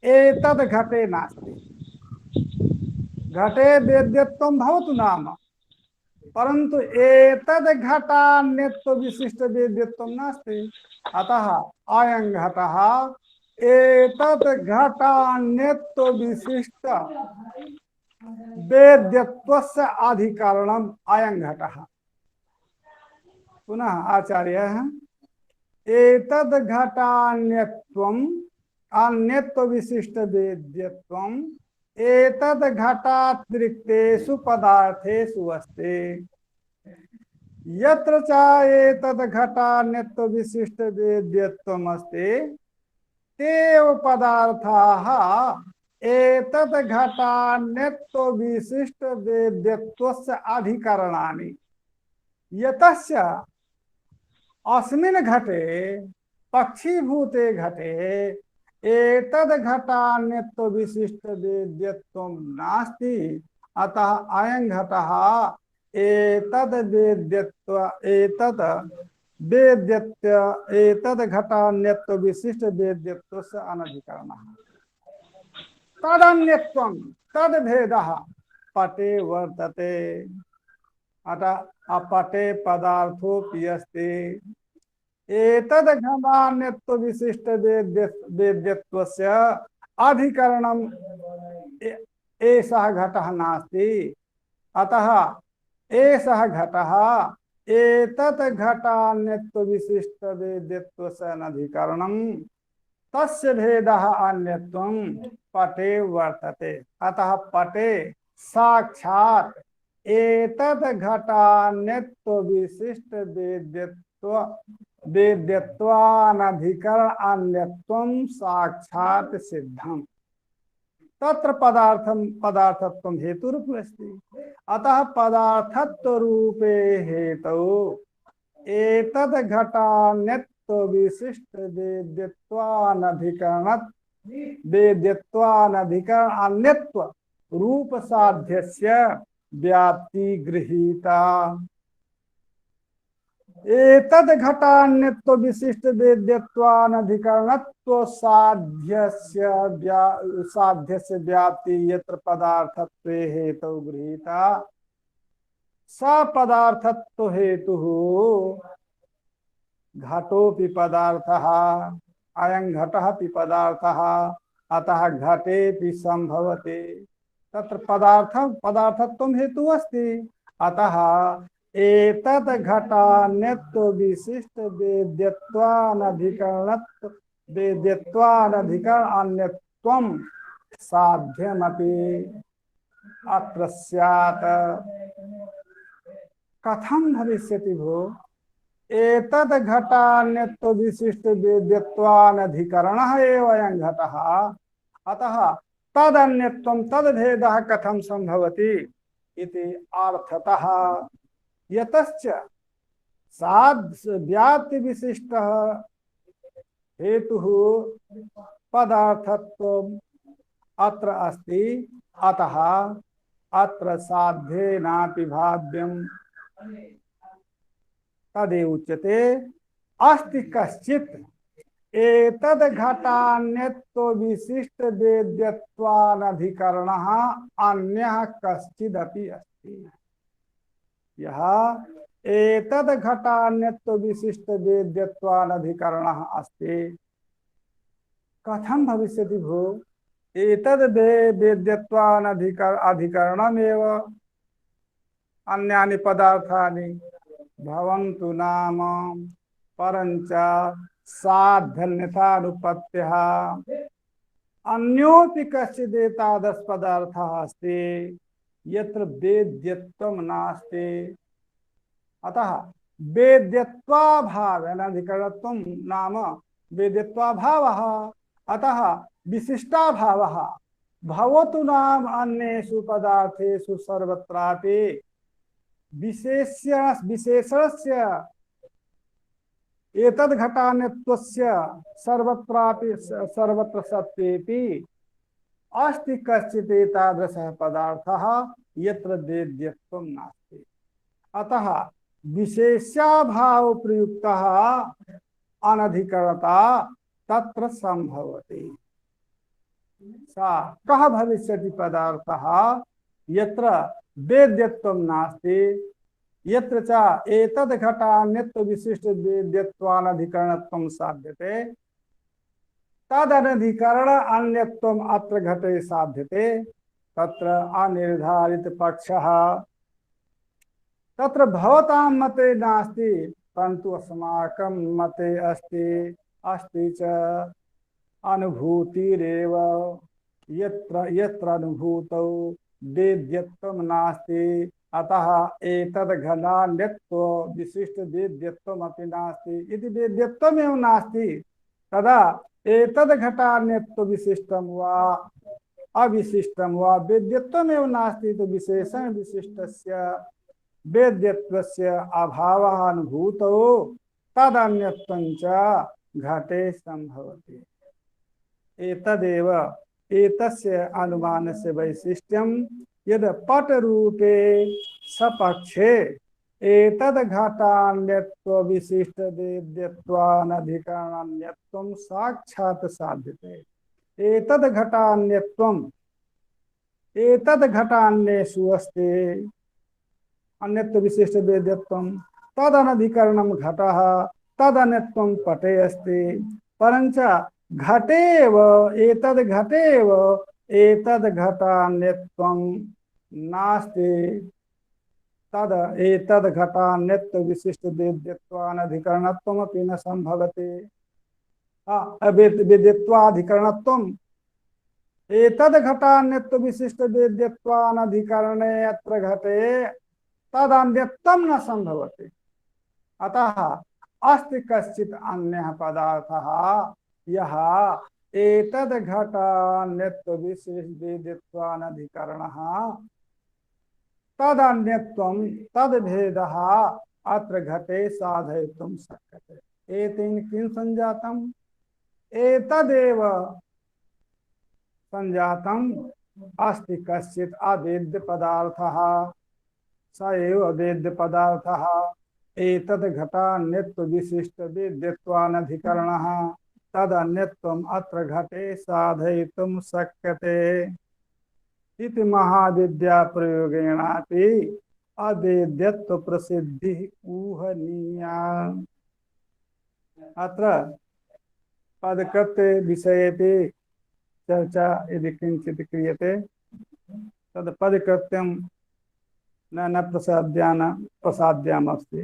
Speaker 2: एतद् घटे नास्ति घटे वेद्यत्वं भवतु नाम परंतु एतद् घटान्यत्व विशिष्ट वेद्यत्वं नास्ति अतः अयं घटः एतद् घटान्यत्व विशिष्ट वेद्यत्वस्य अधिकरणम् अयं घटः पुनः आचार्यः एतद् घटान्यत्वम् अन्यत्व विशिष्ट वेद्यत्वम् एतद् घटातिरिक्तेषु पदार्थेषु अस्ति यत्र च एतद् घटान्यत्व विशिष्ट वेद्यत्वम् अस्ति तेव पदार्थाः एतद् घटान्यत्व विशिष्ट वेद्यत्वस्य अधिकरणानि यतस्य अस्मिन् घटे पक्षीभूते घटे एतद् घटान्यत्व विशिष्ट वेद्यत्वं नास्ति अतः अयं घटः एतद् घटान्यत्व विशिष्ट वेद्यत्वस्य अनधिकरणः तदन्यत्वं तद्भेदः पटे वर्तते अतः अपटे पदार्थोऽपि अस्ति एतद् घटान्यत्व विशिष्ट वेद्यत्वस्य अधिकरणम् एषः घटः नास्ति अतः एषः घटः एतद् घटान्यत्व विशिष्ट वेद्यत्वस्य अनधिकरणम् तस्य भेदः अन्यत्वं पटे वर्तते अतः पटे साक्षात् एतद् घटान्यत्व विशिष्ट वेद्यत्वानधिकरण अन्यत्वं साक्षात् सिद्धम् तत्र पदार्थत्वं हेतुरूपम् अस्ति अतः पदार्थत्व रूपे हेतौ एतद् घटान्यत्व विशिष्ट वेद्यत्वानधिकरण अन्यत्व रूप साध्यस्य व्याप्ति गृहीता एतद् घटान्यत्व विशिष्ट वेद्यत्वानधिकरणत्व साध्यस्य व्याप्ति यत्र पदार्थत्वे हेतु गृहीता सा पदार्थत्व हेतुः घटोऽपि पदार्थः अयं घटः अपि पदार्थः अतः घटेऽपि संभवते तत्र पदार्थत्वं हेतुः अस्ति अतः एतद् घटान्यत्व विशिष्ट वेद्यत्वानधिकरण अन्यत्वं साध्यमपि अत्र स्यात् कथं भविष्यति भो एतद् घटान्यत्व विशिष्ट वेद्यत्वानधिकरणः एव अयं घटः अतः तदन्यत्वं तद्भेदः कथं संभवति इति अर्थतः यतश्च व्याप्ति विशिष्टः हेतुः पदार्थत्वम् अत्र अस्ति अतः अत्र साध्येनापि भाव्यं तदेव उच्यते अस्ति कश्चित् एतद् घटान्यत्व विशिष्ट वेद्यत्वानधिकरणः अन्यः कश्चिदपि अस्ति यह एतद् घटान्यत्व विशिष्ट वेद्यत्वानधिकरणः अस्ति कथम भविष्यति भो एतद् अधिकरणमेव अन्यानि पदार्थानि भवन्तु नाम परञ्च साध्यन्यथानुपत्त्यः अन्योपि कश्चिदेतादृश पदार्थः अस्ति यत्र वेद्यत्वं नास्ति। अतः वेद्यत्वाभावेन अधिकरणत्वं नाम वेद्यत्वाभावः। अतः विशिष्टाभावः भवतु नाम अन्येषु पदार्थेषु सर्वत्रापि विशेषस्य एतद् घटान्यत्वस्य सर्वत्र सत्त्वेपि अस्ति कश्चित् एतादृशः पदार्थः यत्र वेद्यत्वं नास्ति। अतः विशेष्याभाव प्रयुक्तः अनधिकरणता तत्र संभवति। सा कः भविष्यति पदार्थः यत्र वेद्यत्वं नास्ति यत्र च एतद् घटान्यत्व विशिष्ट वेद्यत्वानधिकरणत्वं साध्यते तदनधिकरण अन्यत्वम् अत्र घटे साध्यते तत्र अनिर्धारित पक्षः तत्र भवतां मते नास्ति परन्तु अस्माकं मते अस्ति च अनुभूतिरेव यत्र अनुभूतौ वेद्यत्वं नास्ति। अतः एतद् घटान्यत्व विशिष्ट वेद्यत्वमपि नास्ति इति वेद्यत्वमेव नास्ति तदा एतद् घटान्यत्व विशिष्टं वा अविशिष्टं वा वेद्यत्वमेव नास्ति तो विशेषण विशिष्टस्य वेद्यत्वस्य अभावः अनुभूतो तदन्यत्वं च घटे संभवति। एतदेव एतस्य अनुमानस्य वैशिष्ट्यं यद् पटरूपे सपक्षे एतद् घटान्यत्व विशिष्ट वेद्यत्वानधिकरणन्यत्वं साक्षात् साध्यते। एतद् घटान्येषु अस्ति अन्यत्व विशिष्ट वेद्यत्वं तदनधिकरणं घटः तदन्यत्वं पटे अस्ति परञ्च घटेव एतद् घटान्यत्वं नास्ति तद एतद् घटान्यत्व विशिष्ट वेद्यत्वानधिकरणत्वमपि न संभवति। वेद्यत्वाधिकरणत्वम् एतद् घटान्यत्व विशिष्ट वेद्यत्वानधिकरणे अत्र घटे तदन्यत्वं न संभवति। अतः अस्ति कश्चित् अन्यः पदार्थः यः एतद् घटान्यत्व विशिष्ट वेद्यत्वानधिकरणः तदन्यत्वं तद्भेदः अत्र घटे साधयितुं शक्यते। एतेन किं संजातम् एतदेव संजातम् अस्ति कश्चित् अवेद्य पदार्थः स एव अवेद्य पदार्थः एतद् घटान्यत्व विशिष्ट वेद्यत्वानधिकरणः तदन्यत्वम् अत्र घटे साधयितुं शक्यते इति महाविद्या प्रयोगेणापि अवेद्यत्व प्रसिद्धिः ऊहनीया। अत्र पदकृत्य विषयेपि चर्चा यदि किंचित् क्रियते तद् पदकृत्यं न प्रसाद्यामस्ति।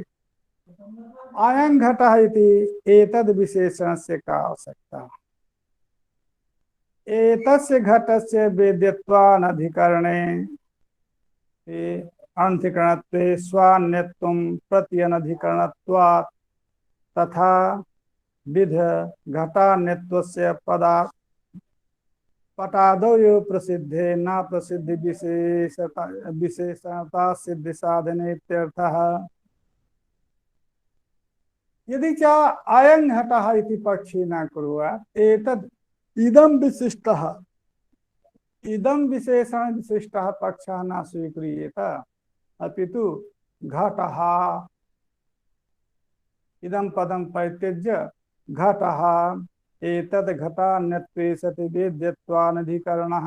Speaker 2: अयं घटः इति एतद् विशेषणस्य का आवश्यकता। एतस्य घटस्य वेद्यत्वानधिकरणे अनधिकरणत्वे स्वान्यत्वं प्रत्यनधिकरणत्वात् तथा विध घटान्यत्वस्य पटादौ प्रसिद्धे न प्रसिद्धि विशेषणता सिद्धि साधने इत्यर्थः। यदि च अयं घटः इति पक्षी न कुर्यात् एतद् इदं विशिष्टः इदं विशेषण विशिष्टः पक्षः न स्वीक्रियेत अपितु घटः इदं पदं परित्यज्य घटः एतद् घटान्यत्वे सति वेद्यत्वानधिकरणः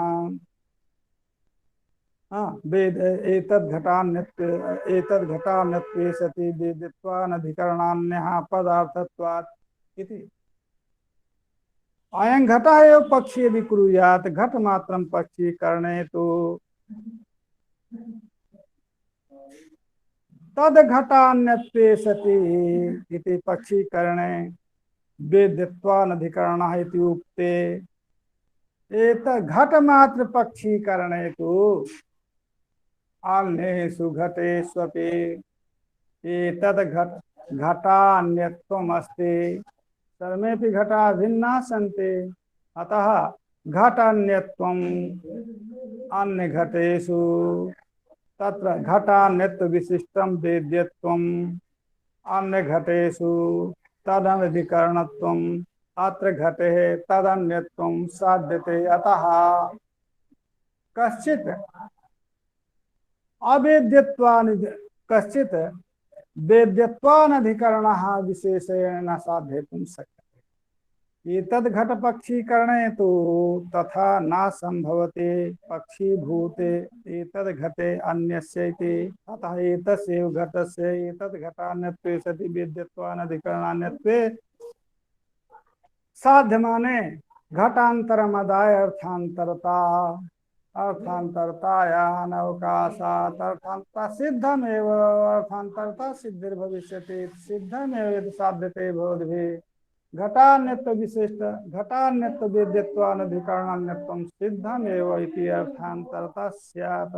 Speaker 2: एतद् घटान्यत्वे सति वेद्यत्वानधिकरणान्यः पदार्थत्वात् इति। अयं घटः एव पक्षी यदि कुर्यात् घट मात्रं पक्षी करणे तो तद घटान्यत्वे सति इति पक्षीकरणे वेद्यत्वानधिकरणः इति उक्ते एत घट मात्र पक्षीकरणे तो अन्येषु घटेष्वपि एतद् घटान्यत्वमस्ति सर्वेपि घटा भिन्ना सन्ति अतः घटान्यत्वम् अन्य घटेषु तत्र घटान्यत्व विशिष्टं वेद्यत्वम् अन्य घटेषु तदनधिकरणत्वम् अत्र घटे तदन्यत्वं साध्यते अतः कश्चित् अवेद्यत्वानि कश्चित् वेद्यत्वानधिकरणः विशेषेण न साधयितुं शक्यते एतद् घटपक्षीकरणे तु तथा न सम्भवति पक्षीभूते एतद् घटे अन्यस्य इति अतः एतस्यैव घटस्य एतद् घटान्यत्वे सति वेद्यत्वानधिकरणान्यत्वे साध्यमाने घटान्तरमदाय अर्थान्तरता अर्थान्तरतायाः अवकाशात् अर्थान्तरता सिद्धमेव अर्थान्तरता सिद्धिर्भविष्यति सिद्धमेव यदि साध्यते भवद्भिः घटान्यत्व विशिष्ट घटान्यत्व वेद्यत्वानधिकरणान्यत्वं सिद्धमेव इति अर्थान्तरता स्यात्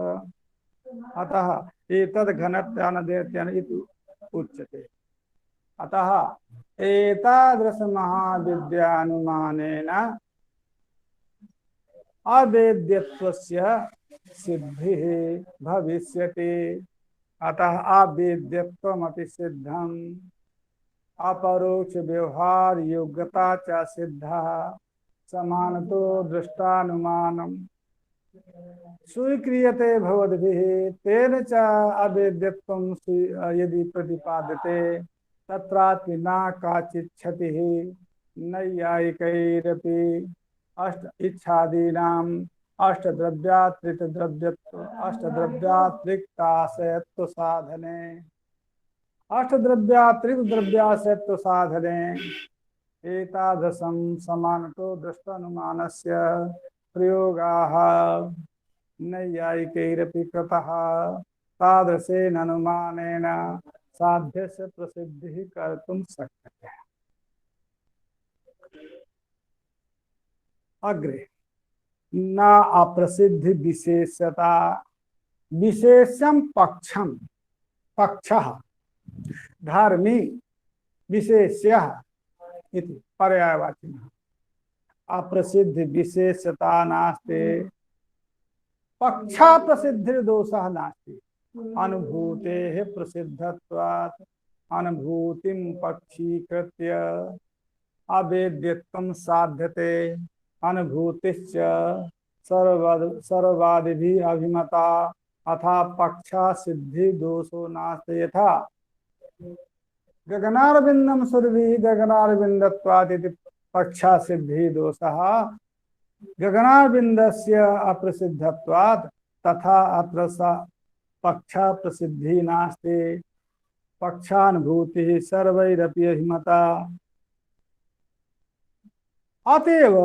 Speaker 2: अतः एतद् घनत्यानदेत्यन इति उच्यते अतः एतादृश महाविद्यानुमानेन अवेद्यत्वस्य सिद्धिः भविष्यति अतः अवेद्यत्वमपि सिद्धम् अपरोक्ष व्यवहार योग्यता च सिद्धा समानतो दृष्टानुमानम् स्वीक्रियते भवद्भिः तेन च अवेद्यत्वं यदि प्रतिपाद्यते तत्रापि न काचित् क्षतिः नैयायिकैरपि अष्ट इच्छादीनाम् अष्टद्रव्यात्रिक्ताशयत्व साधने अष्टद्रव्यात्रिक्तद्रव्याशयत्व साधने एतादृशं समानतो दृष्टानुमानस्य प्रयोगाः नैयायिकैरपि कृतः तादृशेन अनुमानेन साध्यस्य प्रसिद्धिः कर्तुं शक्यते अग्रे न अप्रसिद्धि विशेषता विशेषम पक्षम पक्षः धर्मी विशेष्यः इति पर्यायवाचिनः अप्रसिद्धि विशेषता नास्ति पक्षा प्रसिद्धिर्दोषः नास्ति अनुभूतेः प्रसिद्धत्वात् अनुभूतिं पक्षीकृत्य अवेद्यत्वं साध्यते अनुभूतिश्च सर्ववादिभिः अभिमता अथा पक्षा सिद्धि दोषो नास्ति यथा गगनारविन्दं सुरभिः गगनारविन्दत्वात् इति पक्षा सिद्धि दोषः गगनारविन्दस्य अप्रसिद्धत्वात् तथा अत्र सा पक्षा प्रसिद्धि नास्ति पक्षानुभूतिः सर्वैरपि अभिमता अतएव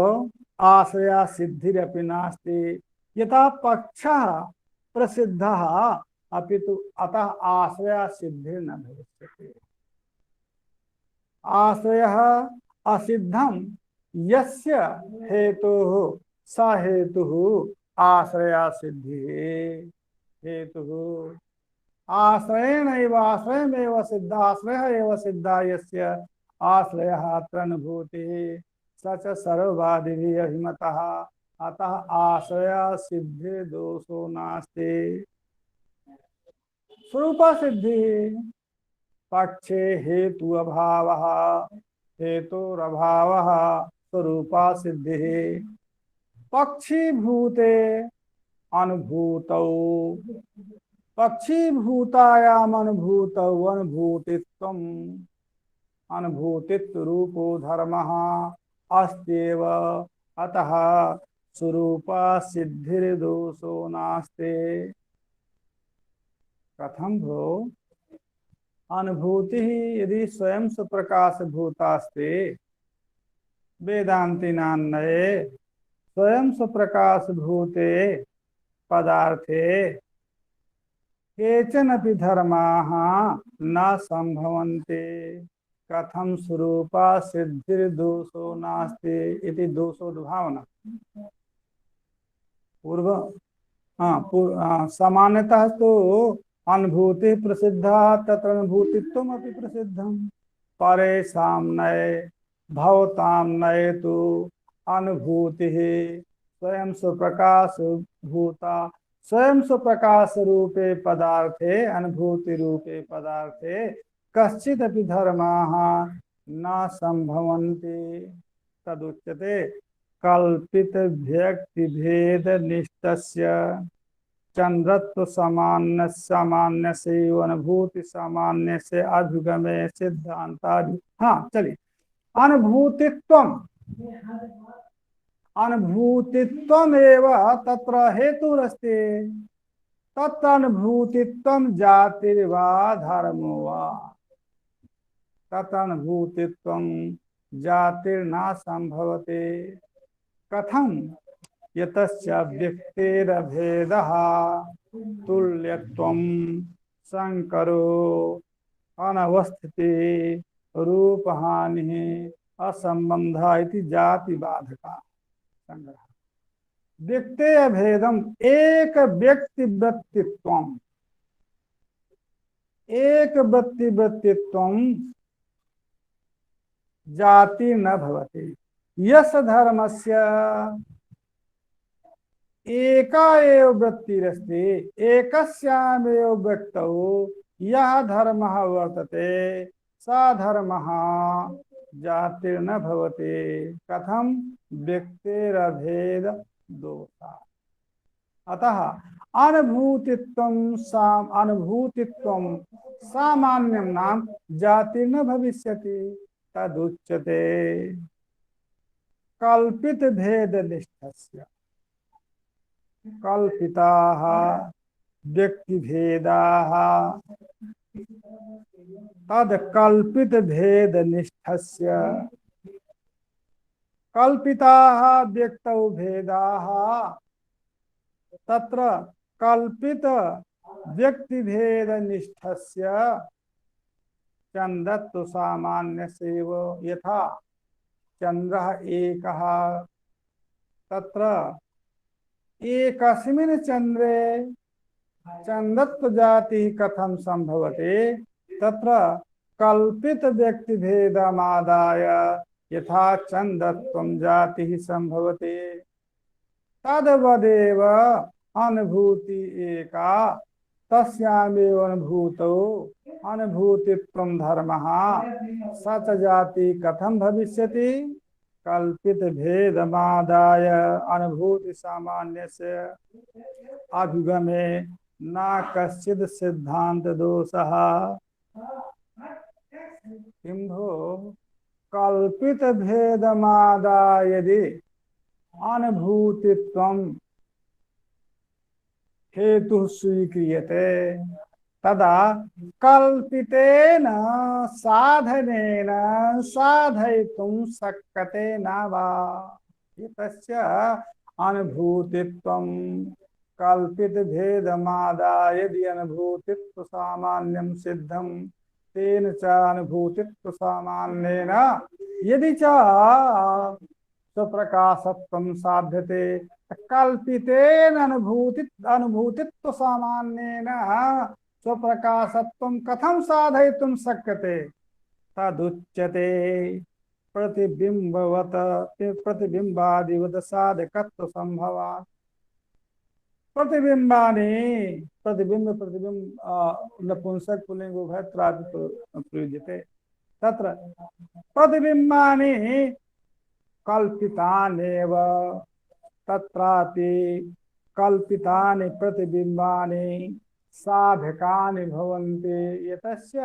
Speaker 2: आश्रया सिद्धिरपि नास्ति यथा पक्षः प्रसिद्धः अपितु अतः आश्रया सिद्धिर्न भविष्यति आश्रयः असिद्धं यस्य हेतुः स हेतुः आश्रया सिद्धिः हेतुः आश्रयेणैव आश्रयमेव सिद्ध आश्रयः एव सिद्धा यस्य आश्रयः अत्र अनुभूतिः स च सर्ववादिभिः अभिमतः अतः आश्रया सिद्धि दोषो नास्ति स्वरूप सिद्धि पक्षे हेतु अभावः हेतुरभावः स्वरूपा सिद्धिः पक्षीभूते अनुभूतौ पक्षीभूतायाम अनुभूतौ अनुभूतित्वम् अनुभूतित्व रूपो धर्मः अस्त्येव अतः स्वरूपा सिद्धिर्दोषो नास्ति कथं भो अनुभूति यदि स्वयं स्वप्रकाश भूतास्ति वेदांति नान्नये स्वयं स्वप्रकाश भूते पदार्थे केचनपि धर्माः न संभवन्ते कथम स्वरूपा सिद्धिर्दोषो नास्ति इति दोषोद्भावना। सामान्यतः तो अनुभूति प्रसिद्धा तत्र अनुभूतित्वम अपि प्रसिद्धम परे सामनय भवताम नये तो अनुभूति स्वयं स्वप्रकाश भूता स्वयं स्वप्रकाश रूपे पदार्थे अनुभूति रूपे पदार्थे कश्चिदपि धर्माः न संभवन्ति तदुच्यते कल्पित व्यक्ति भेद निष्ठस्य चंद्रत्व सामान्य सामान्य से अनुभूति सामान्य से अभिगमे सिद्धांतादि। हाँ चलिए, अनुभूतित्वम अनुभूतित्वम एव तत्र हेतुरस्ति तत्र अनुभूतित्वम जातिर्वा धर्मो वा तत्र अनुभूतित्वम जातिर्ना संभवते कथम यतस्य व्यक्तेरभेदः तुल्यत्वं संकरो अनवस्थिति रूपहानिः असंबंधः इति जाति बाधका संग्रह। व्यक्ते अभेदम एक व्यक्ति वृत्तित्वम एक व्यक्ति वृत्तित्वम जाति न भवति यस धर्मस्य एका एव वृत्तिरस्ति एकस्यामेव व्यक्तौ यः धर्मः वर्तते स धर्मः जातिर्न भवति कथम व्यक्तेरभेद दोषा। अतः अनुभूतित्वं सामान्यं नाम जातिर्न भविष्यति तदुच्यते कल्पित भेद निष्ठस्य कल्पिताः व्यक्ति भेदाः तद कल्पित भेद निष्ठस्य कल्पिताः व्यक्तौ भेदाः तत्र कल्पित व्यक्ति भेद निष्ठस्य चंद्रत्व सामान्य सेव यथा चंद्रः एकः तत्र एकस्मिन् चंद्रे चंद्रत्व जाति कथम संभवते तत्र कल्पित व्यक्ति भेदमादाय यथा चंद्रत्वं जाति संभवते तद्वदेव अनुभूति एका तस्यामेव अनुभूतौ अनुभूतित्वं धर्मः स च जाति कथम भविष्यति कल्पित भेदमादाय अनुभूति सामान्य से अभिगमे न कश्चित् सिद्धांत दोषः। किंभो कल्पित भेदमादाय यदि अनुभूतित्वं हेतु स्वीक्रियते तदा कल्पितेन साधनेन साधयितुं शक्यते न वा एतस्य अनुभूतित्वं कल्पित भेदमादाय यदि अनुभूतित्व सामान्यं सिद्धं तेन च अनुभूतित्व सामान्येन यदि च स्वप्रकाशत्वं साध्यते कल्पितेन अनुभूतित्व सामान्येन स्वप्रकाशत्वं कथं साधयितुं शक्यते तदुच्यते प्रतिबिंबवत प्रतिबिंबादिवत साधकत्व संभवात्। प्रतिबिंब नपुंसक पुल्लिंग उभयत्रादि प्रयुज्यते तत्र प्रतिबिंबानि कल्पितानेव तत्रापि कल्पितानि प्रतिबिंबानि साधकानि भवन्ति यतस्य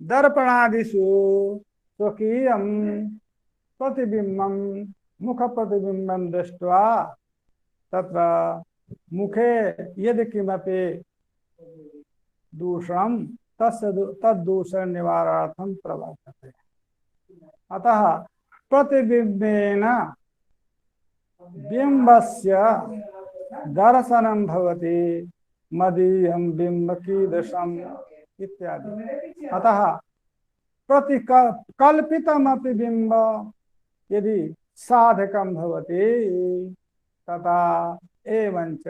Speaker 2: दर्पणादिषु स्वकीयं प्रतिबिंबं मुख प्रतिबिंबं दृष्ट्वा तत्र मुखे यदि किमपि दूषणं तस्य तद्दूषण निवारणार्थं प्रवर्तते अतः प्रतिबिंबेन बिंबस्य दर्शनं भवति मदीयं बिंब कीदृशम् इत्यादि। अतः कल्पितमपि बिंब यदि साधकं भवति तथा एवंच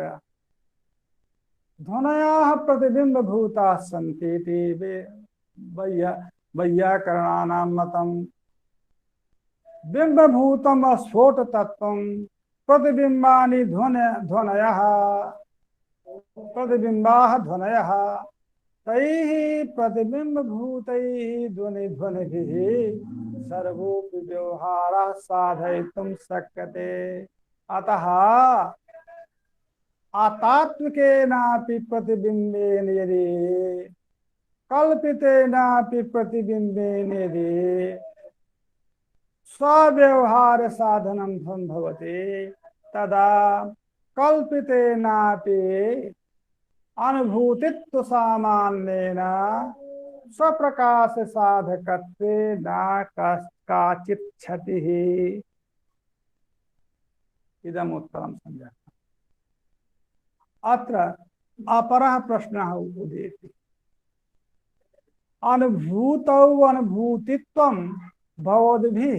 Speaker 2: ध्वनयाः प्रतिबिंबभूताः सन्ति इति वैयाकरणानां मतं। बिंबभूतम् स्फोटतत्त्वं प्रतिबिंबानि ध्वनयः प्रतिबिंबाः ध्वनयः तैः प्रतिबिंबभूतैः ध्वनिभिः सर्वोऽपि व्यवहारः साधयितुं शक्यते। अतः अतात्विकेनापि प्रतिबिंबेन यदि कल्पितेनापि प्रतिबिंबेन यदि स्वव्यवहार साधनं भवति तदा कल्पितेनापि अनुभूतित्व सामान्येन स्वप्रकाश साधकत्वे न काचित् क्षतिः। इदम् उत्तरं संजातम्। अत्र अपरः प्रश्नः उदेति। अनुभूतौ अनुभूतित्वं भवद्भिः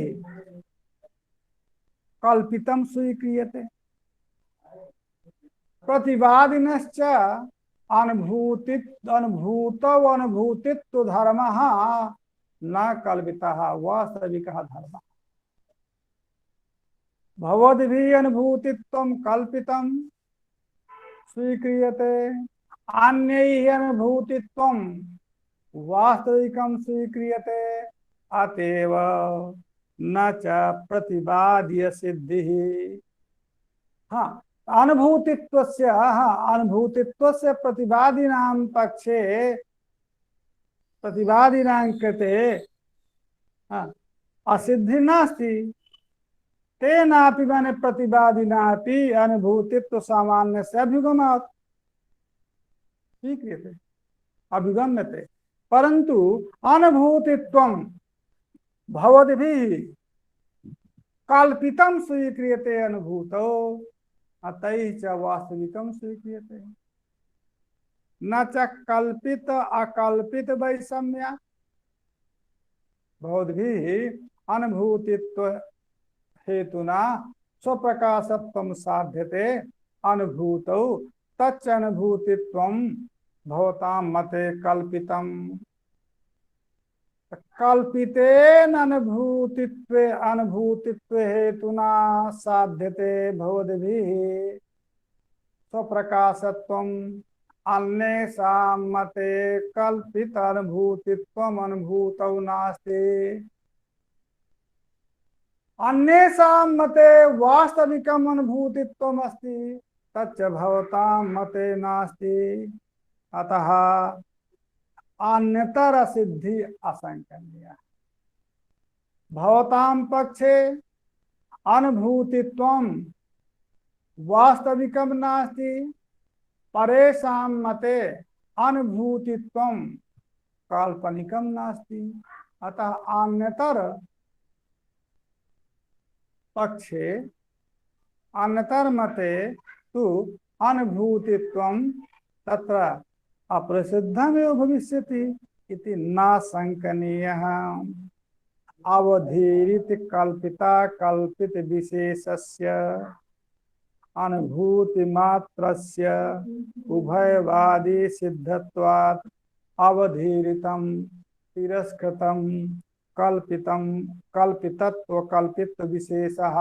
Speaker 2: कल्पितं स्वीक्रियते। प्रतिवादिनश्च अनुभूतौ अनुभूतित्व धर्मः न कल्पितः वास्तविकः धर्मः। भवद्भिः अनुभूतित्वं कल्पितं स्वीक्रियते, अन्यैः अनुभूतित्वं वास्तविकं स्वीक्रियते। अतएव न च प्रतिवाद्य सिद्धिः। हाँ, अनुभूतित्वस्य अनुभूतित्वस्य प्रतिवादिनां पक्षे प्रतिवादिनां कृते असिद्धि नास्ति। तेनापि माने प्रतिवादिनापि अनुभूतित्व सामान्यस्य अभिगमात् स्वीक्रियते अभिगम्यते, परंतु अनुभूतित्वं भवद्भिः कल्पितं स्वीक्रियते अनुभूतौ अतैः च वास्तविकं स्वीक्रियते। न च कल्पित अकल्पित वैषम्य। भवद्भिः अनुभूतित्व हेतुना स्वप्रकाशत्वं साध्यते अनुभूतौ तच्च अनुभूतित्वं भवतां मते कल्पितम्। कल्पितेन अनुभूतित्व हेतुना साध्यते भवद्भिः स्वप्रकाशत्वम्। अन्येषां मते कल्पित अनुभूतित्वम् अनुभूतौ नास्ति। अन्येषां मते वास्तविकम् अनुभूतित्वम् अस्ति तच्च भवतां मते नास्ति। अतः अन्यतर सिद्धि असंकनीय। भवतां पक्षे अनुभूतित्वं वास्तविकं नास्ति, परेषां मते अनुभूतित्वं काल्पनिकं नास्ति। अतः अन्यतर पक्षे अन्यतर मते तु अनुभूतित्वं तत्र अप्रसिद्धमेव भविष्यति इति न संकनीयः। अवधीरित कल्पिता कल्पित विशेषस्य अनुभूति मात्रस्य उभयवादी सिद्धत्वात् अवधीरितं तिरस्कृतं कल्पितं कल्पितत्व कल्पित विशेषः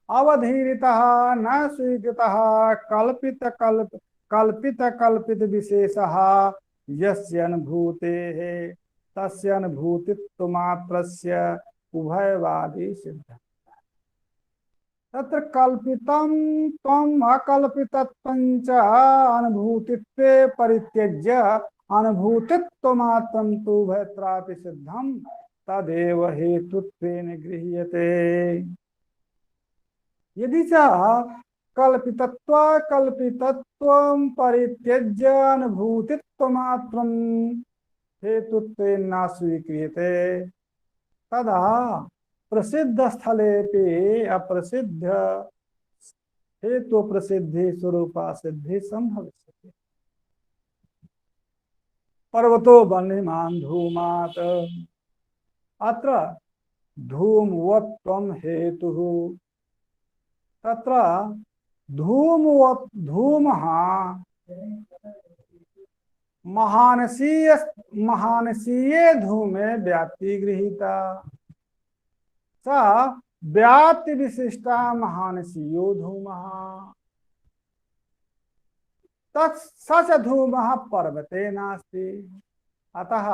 Speaker 2: अवधीरितः न स्वीकृतः कल्पित कल्पित विशेषः यस्य अनुभूतेः तस्य अनुभूतित्व मात्रस्य उभयवादी सिद्ध। तत्र कल्पितं त्वम् अकल्पितत्वं च अनुभूतित्वे परित्यज्य अनुभूतित्व मात्रं तु उभयत्रापि सिद्धं तदेव हेतुत्वेन गृह्यते। यदि च कल्पितत्वं परित्यज्य अनुभूतित्व मात्रं हेतुत्वेन न स्वीक्रियते तदा प्रसिद्ध स्थले अप्रसिद्ध हेतु प्रसिद्धि स्वरूपा सिद्धि संभविष्यति। पर्वतो वह्निमान् धूमात् अत्र धूमवत्त्वं हेतुः तत्र धूमः महानसीये धूमे व्याप्ति गृहीता सा व्याप्ति विशिष्टा महानसीयो धूमः तत्सच धूमः पर्वते नास्ति। अतः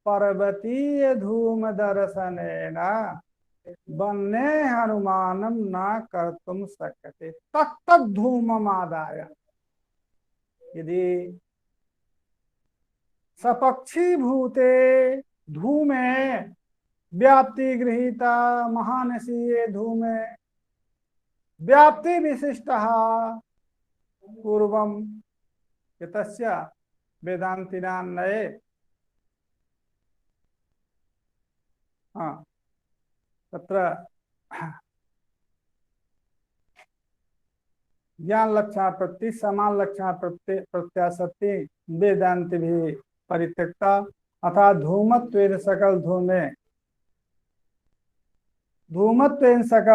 Speaker 2: पर्वतीय धूम दर्शनेन वन्ने अनुमानं न कर्तुं शक्यते। तत्तद्धूममादाय यदि सपक्षीभूते धूमे व्याप्ति गृहीता महानसीये धूमे व्याप्ति विशिष्टः पूर्वं यतस्य वेदांतिनां नये तत्र ज्ञान लक्षण प्रति समान लक्षण प्रत्याशक्ति वेदांति भी परित्यक्ता अथा धूमत्वेन सकल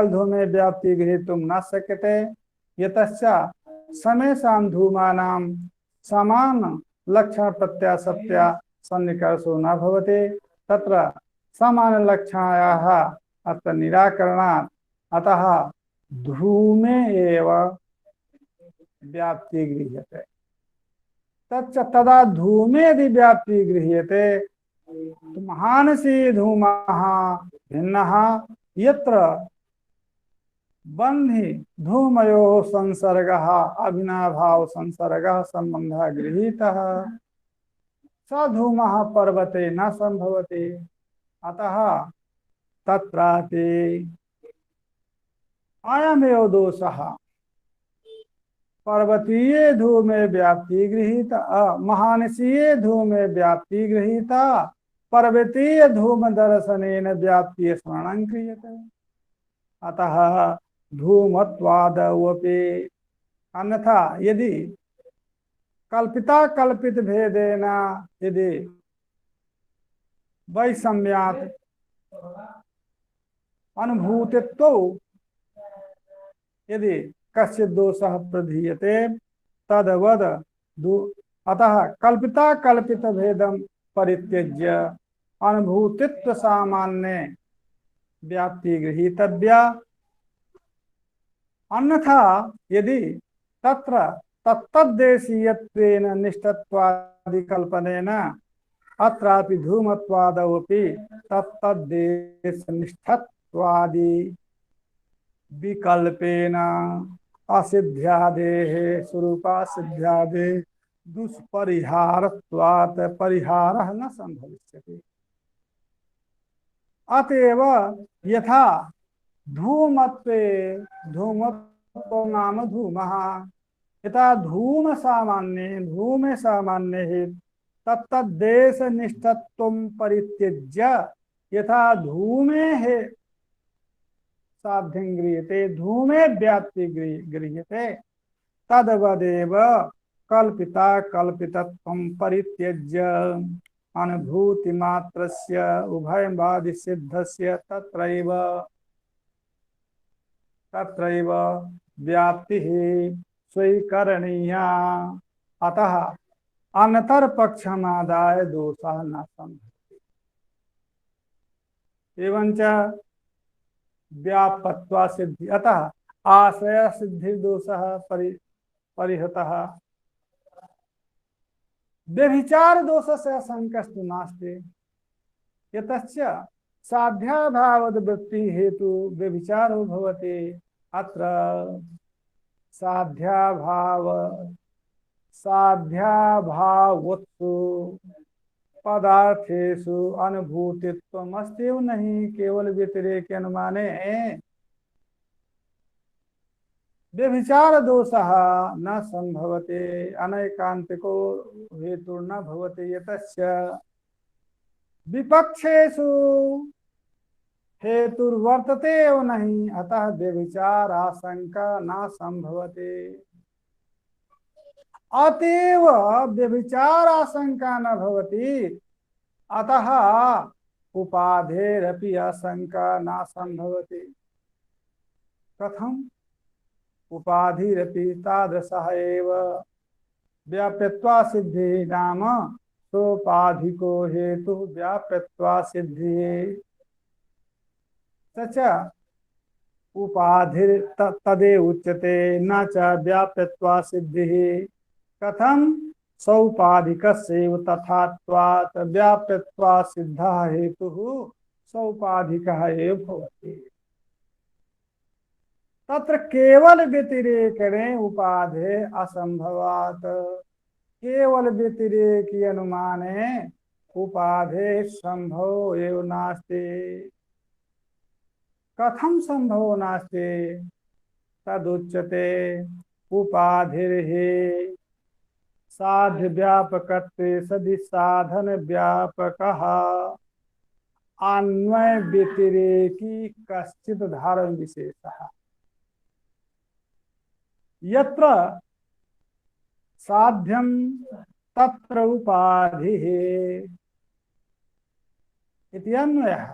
Speaker 2: धूमे व्याप्ति गृहीतुं न शक्यते यतस्य समेषां धूमानां समान लक्षण प्रत्याशक्त्या सन्निकर्षो न भवति तत्र समान लक्षणायाः अत्र निराकरणात् अतः धूमे एव व्याप्ति गृह्यते। तच्च तदा धूमे यदि व्याप्ति गृह्यते तो महानसी धूमः भिन्नः यत्र बन्धि धूमयोः संसर्गः अभिनाभाव संसर्गः सम्बन्धः गृहीतः स धूमः पर्वते न संभवति। अतः तत्रापि अयमेव दोषः पर्वतीये धूमे व्याप्ति गृहीता महानसीये धूमे व्याप्ति गृहीता पर्वतीय धूम दर्शनेन व्याप्ति स्मरणं क्रियते। अतः धूमत्वादवपि अन्यथा यदि कल्पिता कल्पित भेदेन यदि वैषम्यात् अनुभूतित्व यदि कश्चित् दोषः प्रधीयते तद्वद अतः कल्पिता कल्पित भेदं परित्यज्य अनुभूतित्व सामान्य व्याप्ति गृहीतव्या। अन्यथा यदि तत्र तत्तद्देशीयत्वेन निष्ठत्वादि कल्पनेन अत्रापि धूमत्वादवपि तत्तद्देश निष्ठत्वादि विकल्पेन असिद्ध्यादेः स्वरूपा सिद्ध्यादेः दुष्परिहारत्वात् परिहारः न संभविष्यति। अतएव यथा धूमत्वे धूमत्व नाम धूमः यथा धूम सामान्ये तत्तद्देश निष्ठत्वं परित्यज्य यथा धूमे है साध्यं गृह्यते धूमे व्याप्ति गृह्यते तद्वदेव कल्पिता कल्पितत्वं परित्यज्य अनुभूति मात्रस्य उभयवादि सिद्धस्य तत्रैव व्याप्तिः स्वीकरणीया। अतः अनतर पक्षमादाय दोषः न संभवति। एवंच व्यापत्वा सिद्धि अतः आश्रय सिद्धि दोषः परिहतः। व्यभिचार दोषस्य संकस्तु नास्ति यतस्य साध्याभावद वृत्ति हेतु व्यभिचारो भवति। अत्र साध्याभावत्सु पदार्थेषु अनुभूतित्वम् अस्ति नहीं केवल व्यतिरेक अनुमाने व्यभिचार दोषः न संभवते अनैकांतिको हेतु न भवति यतस्य विपक्षेषु हेतुर्वर्तते एव नहीं, अतः व्यभिचार आशंका न संभवते। अतएव व्यभिचार आशंका न भवति, अतः उपाधेरपि आशंका न संभवति। कथम? उपाधिरपि तादृशः एव व्याप्यत्वा सिद्धि नाम सोपाधिको हेतु व्याप्यत्वा सिद्धि तच उपाधि तदे उच्यते न च व्याप्यत्वा सिद्धि। कथम? सौपाधिकस्यैव तथात्वात् व्याप्यत्वा सिद्धः हेतुः सौपाधिकः एव भवति। तत्र केवल व्यतिरेकणे उपाधे असंभवात्। केवल व्यतिरेकी अनुमाने उपाधे संभव एव नास्ति। कथम संभव नास्ति? तदुच्यते उपाधिर्हि साध्य व्यापकत्वे सदि साधन व्यापकः अन्वय व्यतिरेकी कश्चित् धारण विशेषः। यत्र साध्यम तत्र उपाधिः इति अन्वयः,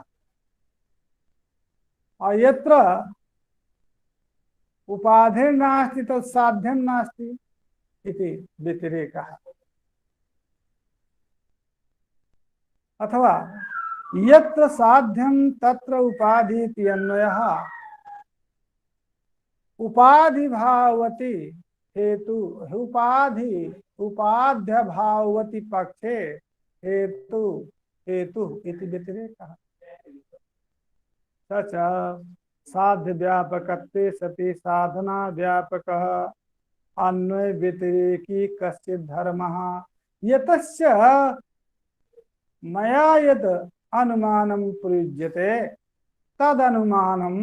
Speaker 2: और यत्र उपाधिर्नास्ति तत् साध्यं नास्ति इति व्यतिरेकः। अथवा यत्र साध्यं तत्र उपाधि इति अन्वयः। उपाधि भावति हेतु उपाध्य भावति पक्षे हेतु हेतु इति व्यतिरेकः। तच साध्य व्यापकत्वे सति साधना व्यापकः अन्वय व्यतिरेकी कश्चित् धर्मः। यतस्य मया यद अनुमानं प्रयुज्यते तद अनुमानं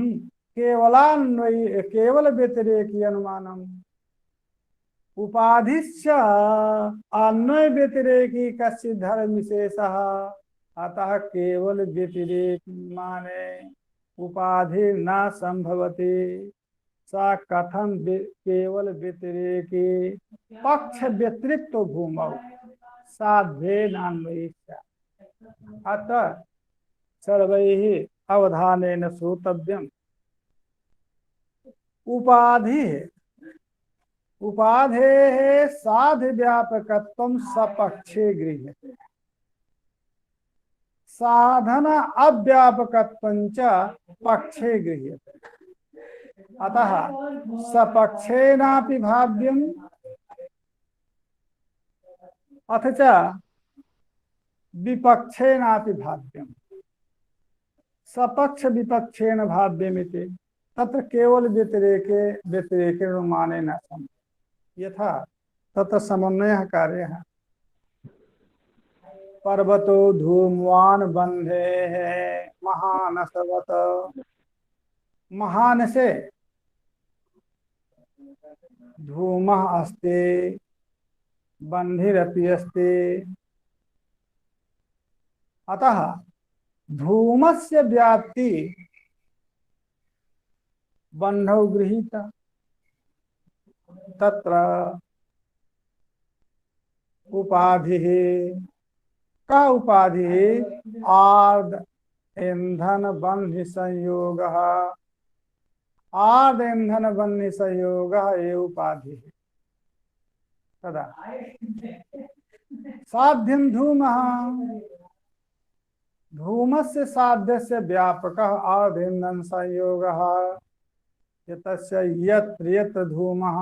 Speaker 2: केवलान्वयी केवल व्यतिरेकी अनुमानम्। उपाधिश्च अन्वय व्यतिरेकी कश्चित् धर्म विशेषः। अतः केवल व्यतिरेकी माने उपाधि न संभवति। सा कथम केवल व्यतिरेकी पक्ष व्यतिरिक्त भूमौ साध्ये नान्वयी। अतः सर्वैः अवधानेन श्रोतव्यम्। उपाधेः साध्य व्यापकत्वं सपक्षे गृह्यते। साधन अव्यापकत्वं च पक्षे गृह्यते। अतः सपक्षेनापि भाव्यम् अथ च विपक्षेनापि भाव्यम्। सपक्ष विपक्षेन भाव्यमिति तत्र केवल व्यतिरेके अनुमाने न संभवति। यथा तत्र समन्वयः कार्यः। पर्वतो धूमवान बंधे है महानसवत। महानसे धूमः अस्ति बंधिरपि अस्ति। अतः धूमस्य व्याप्ति बंधौ गृहीता। तत्र उपाधि का उपाधि आर्द ईंधन बंध संयोगः। आर्द ईंधन बंध संयोगः ये उपाधि। तदा साध्यं धूमः। धूमस्य साध्यस्य व्यापकः आर्द ईंधन संयोगः। यतस्य यत्र यत्र धूमः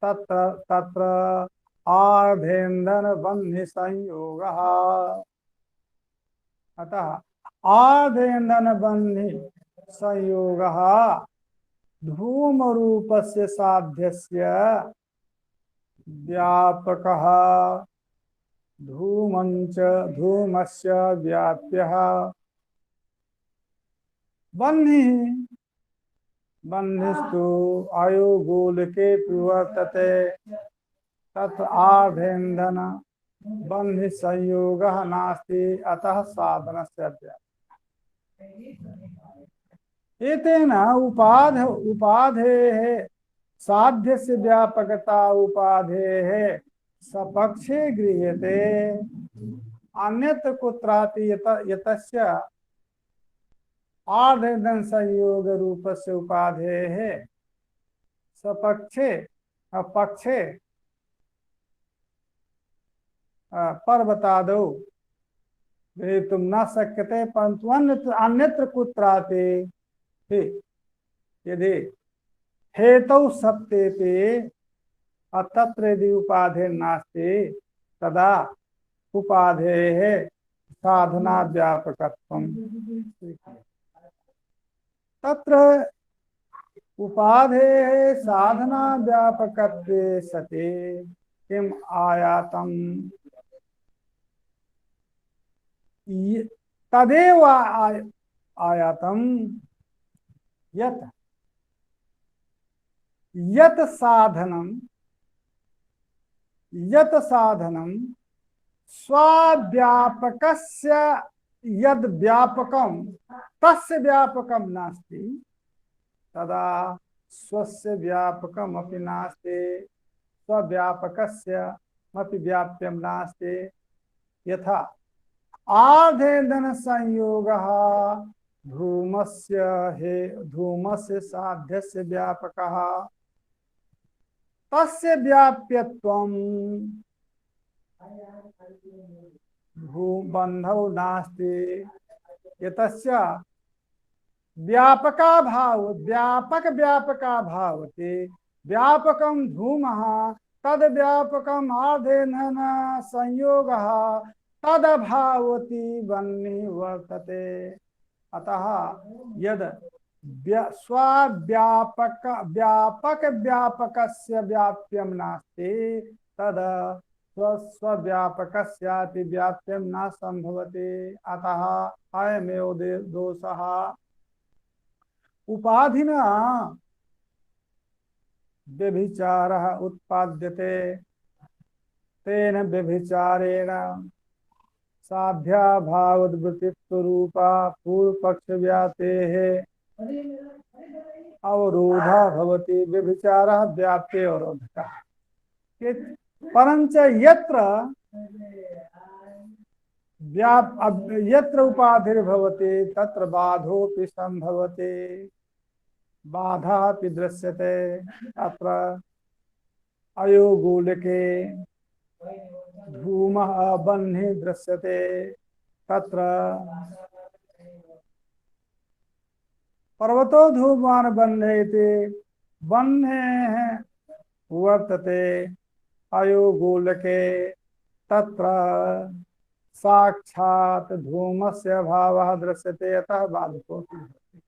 Speaker 2: तत्र तत्र आर्धेन्दन बन्धि संयोगः। अतः आर्धेन्दन बन्धि संयोगः धूम रूपस्य साध्यस्य व्यापकः। धूमञ्च धूमस्य व्याप्यः। बन्धिः बन्धिस्तु आयुगोलके प्रवर्तते। तत्र आर्धेन्दन बन्धि संयोगः नास्ति। अतः साधनस्य व्याप्यः। एतेन उपाधेः साध्यस्य व्यापकता उपाधेः सपक्षे गृह्यते अन्यत्र कुत्रापि यतस्य आर्धेन संयोग रूपस्य उपाधेः सपक्षे पक्षे पर्वतादौ ग्रहीतुं न शक्यते, परन्तु अन्यत्र कुत्रापि यदि हेतौ सप्तेपि तत्र यदि उपाधिर्नास्ति तदा उपाधेः साधना व्यापकत्वम्। तत्र उपाधेः साधना व्यापकत्वे सति किम् आयातम् तदेव आयातम् यत् साधनं स्वाव्यापकस्य यद् व्यापकं तस्य व्यापकं नास्ति तदा स्वस्य व्यापकमपि नास्ति, स्वव्यापकस्य अपि व्याप्यं नास्ति। यथा आर्धेन्दन संयोगः धूमस्य साध्यस्य व्यापकः तस्य व्याप्यत्वं भूबन्धौ नास्ति। यतस्य व्यापकाभावति व्यापकं धूमः तद व्यापकम् आर्धेन संयोगः तदभावति वह्नि वर्तते। अतः यद व्यापक व्यापकस्य व्याप्यं नास्ति तद स्वव्यापकस्यापि व्याप्यं न संभवति। अतः अयमेव दोषः उपाधिना व्यभिचारः उत्पाद्यते। तेन व्यभिचारेण साध्याभावद्वृत्तित्वरूपा पूर्वपक्ष व्याप्तेः अवरोधः भवति। व्यभिचारः व्याप्ते अवरोधकः। परंच यत्र उपाधिर्भवति तत्र बाधोऽपि संभवति, बाधा अपि दृश्यते। अत्र अयोगोलके धूमः बह्नि दृश्यते, तत्र पर्वतो धूमान् बह्नेति बह्नेः वर्तते अयोगोलके तत्र साक्षात् धूमस्य अभावः दृश्यते, अतः बाधको भवति।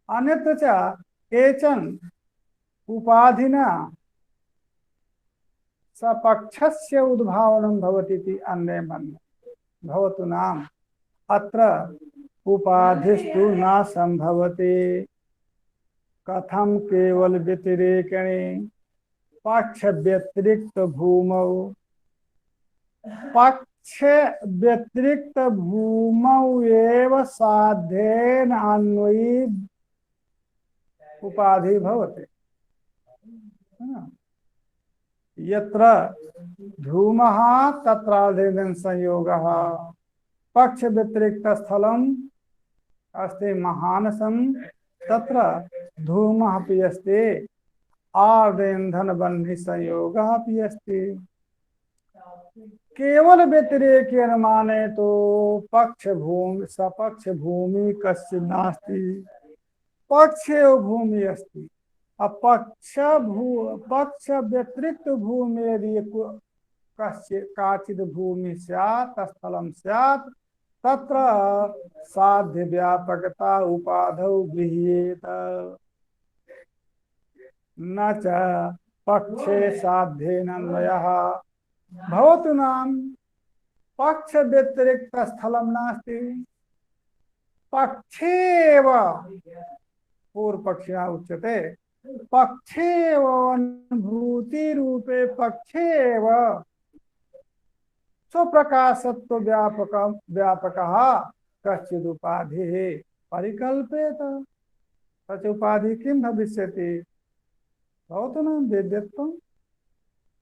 Speaker 2: अन्यत्र च केचन उपाधिना सपक्षस्य उद्भावनं भवति इति अन्ये मन्ये भवतु नाम अत्र उपाधिस्तु न संभवति। कथम केवल व्यतिरेकणे पक्ष व्यतिरिक्त भूमौ एव साध्येन अन्वयी उपाधि भवति। यत्र धूमः तत्र आर्धेन संयोगः पक्ष व्यतिरिक्त स्थलम् अस्ति महानसं तत्र धूमः अपि अस्ति आर्धेन्धन बह्नि संयोगः अपि अस्ति। केवल व्यतिरेकेन माने तो पक्ष भूमि सपक्ष भूमि कस्य नास्ति, पक्षेव भूमि अस्ति। पक्ष व्यतिरिक्त भूमि यदि काचित् भूमि स्यात् स्थलं स्यात् तत्र साध्य व्यापकता उपाधौ गृह्येत, न च पक्षे साध्येन अन्वयः भवतु नाम। पक्ष व्यतिरिक्त स्थलं नास्ति, पक्षेव पूर्व पक्षिणः उच्यते पक्षेव अनुभूति रूपे पक्षेव स्वप्रकाशत्व व्यापकः कश्चिदुपाधिः परिकल्पेत तच उपाधि किं भविष्यति भवतु न वेद्यत्वं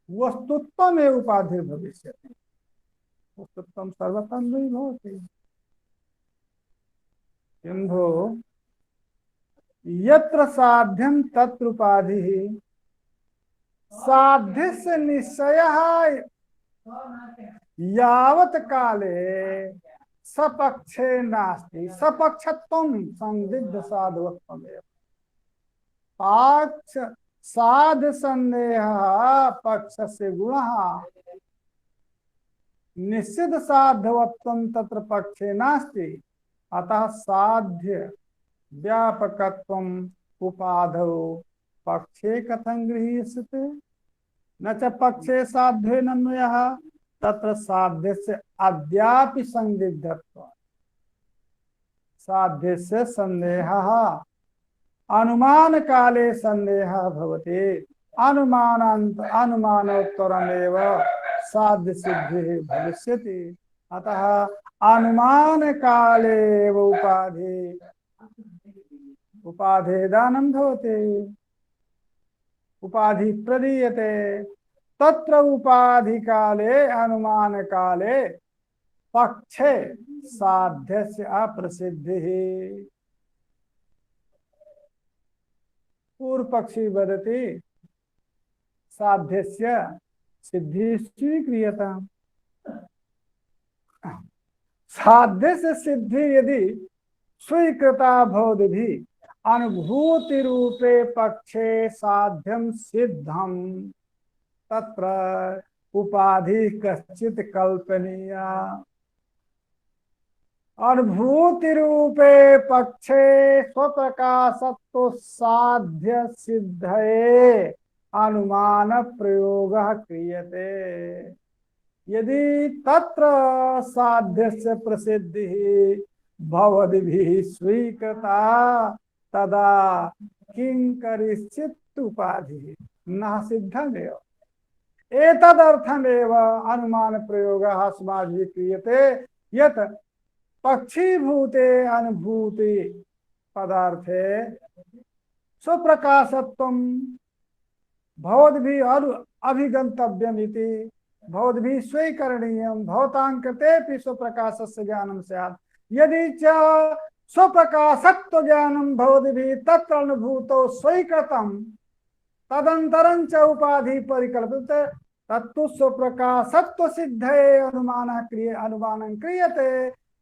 Speaker 2: वस्तुत्वमेव उपाधिर्भविष्यति वस्तुत्वं सर्वतन्त्री भवति किंभो यत्र साध्यं तत्र उपाधिः साध्यस्य निश्चयः यावत् काले सपक्षे नास्ति सपक्षत्वं संदिग्ध साधुत्वमेव पाक्ष साध संदेहः पक्षस्य गुणः निश्चित साधवत्वं तत्र पक्षे नास्ति अतः साध्य व्यापकत्वम् उपाधौ पक्षे कथं गृह्यते न च पक्षे साध्ये नन्वयः तत्र साध्यस्य अद्यापि संदिग्धत्व साध्यस्य संदेहः अनुमान काले संदेहः भवति अनुमानोत्तरमेव साध्य सिद्धिः भविष्यति अतः अनुमान काले उपाधि दानं भवति उपाधि प्रदीयते तत्र उपाधि काले अनुमान काले पक्षे साध्यस्य अप्रसिद्धिः पूर्व पक्षी वदति साध्यस्य सिद्धि स्वीक्रियता साध्य से सिद्धि यदि स्वीकृता भवद्भिः अनुभूति रूपे पक्षे साध्यम सिद्धम तत्र उपाधि कश्चित कल्पनीया अनुभूति रूपे पक्षे स्वप्रकाशत्व साध्य सिद्धये अनुमान प्रयोग क्रियते यदि तत्र साध्यस्य प्रसिद्धिः भवद्भिः स्वीकृता तदा किं करिष्यत् उपाधिः न सिद्धमेव एतदर्थमेव अनुमान प्रयोगः अस्माभिः क्रियते यत् पक्षीभूते अनुभूति पदार्थे स्वप्रकाशत्वं भवद्भिः अभिगन्तव्यमिति भवद्भिः स्वीकरणीयं भवतां कृतेपि स्वप्रकाशस्य ज्ञानं स्यात् यदि च स्वप्रकाशत्व ज्ञानं भवद्भिः तत्र अनुभूतो स्वीकृतं तदनन्तरं च उपाधि परिकल्प्यते तत्तु स्वप्रकाशत्व सिद्धये अनुमानं क्रियते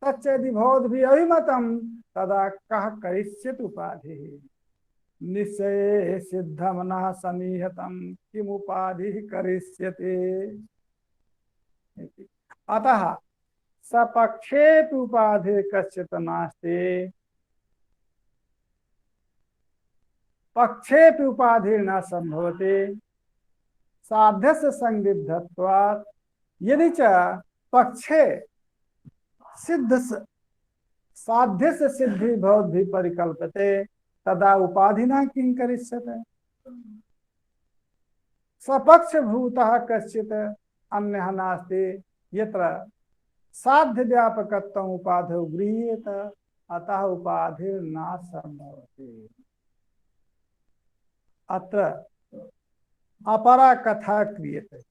Speaker 2: तच्च यदि भवद्भिः अभिमतं तदा कः करिष्यति उपाधिः निश्चये सिद्धं न समीहतं किम उपाधिः करिष्यति अतः सपक्षेपि उपाधिः कश्चित् नास्ति पक्षेपि उपाधिः न संभवति साध्यस्य संदिग्धत्वात् यदि च पक्षे सिद्ध साध्यस्य सिद्धि भवद्भिः परिकल्प्यते तदा उपाधिना किं करिष्यते सपक्षभूतः कश्चित् अन्यः नास्ति यत्र साध्य व्यापकत्वम् उपाधौ गृह्येत अतः उपाधिर्न संभवति अत्र अपरा कथा क्रियते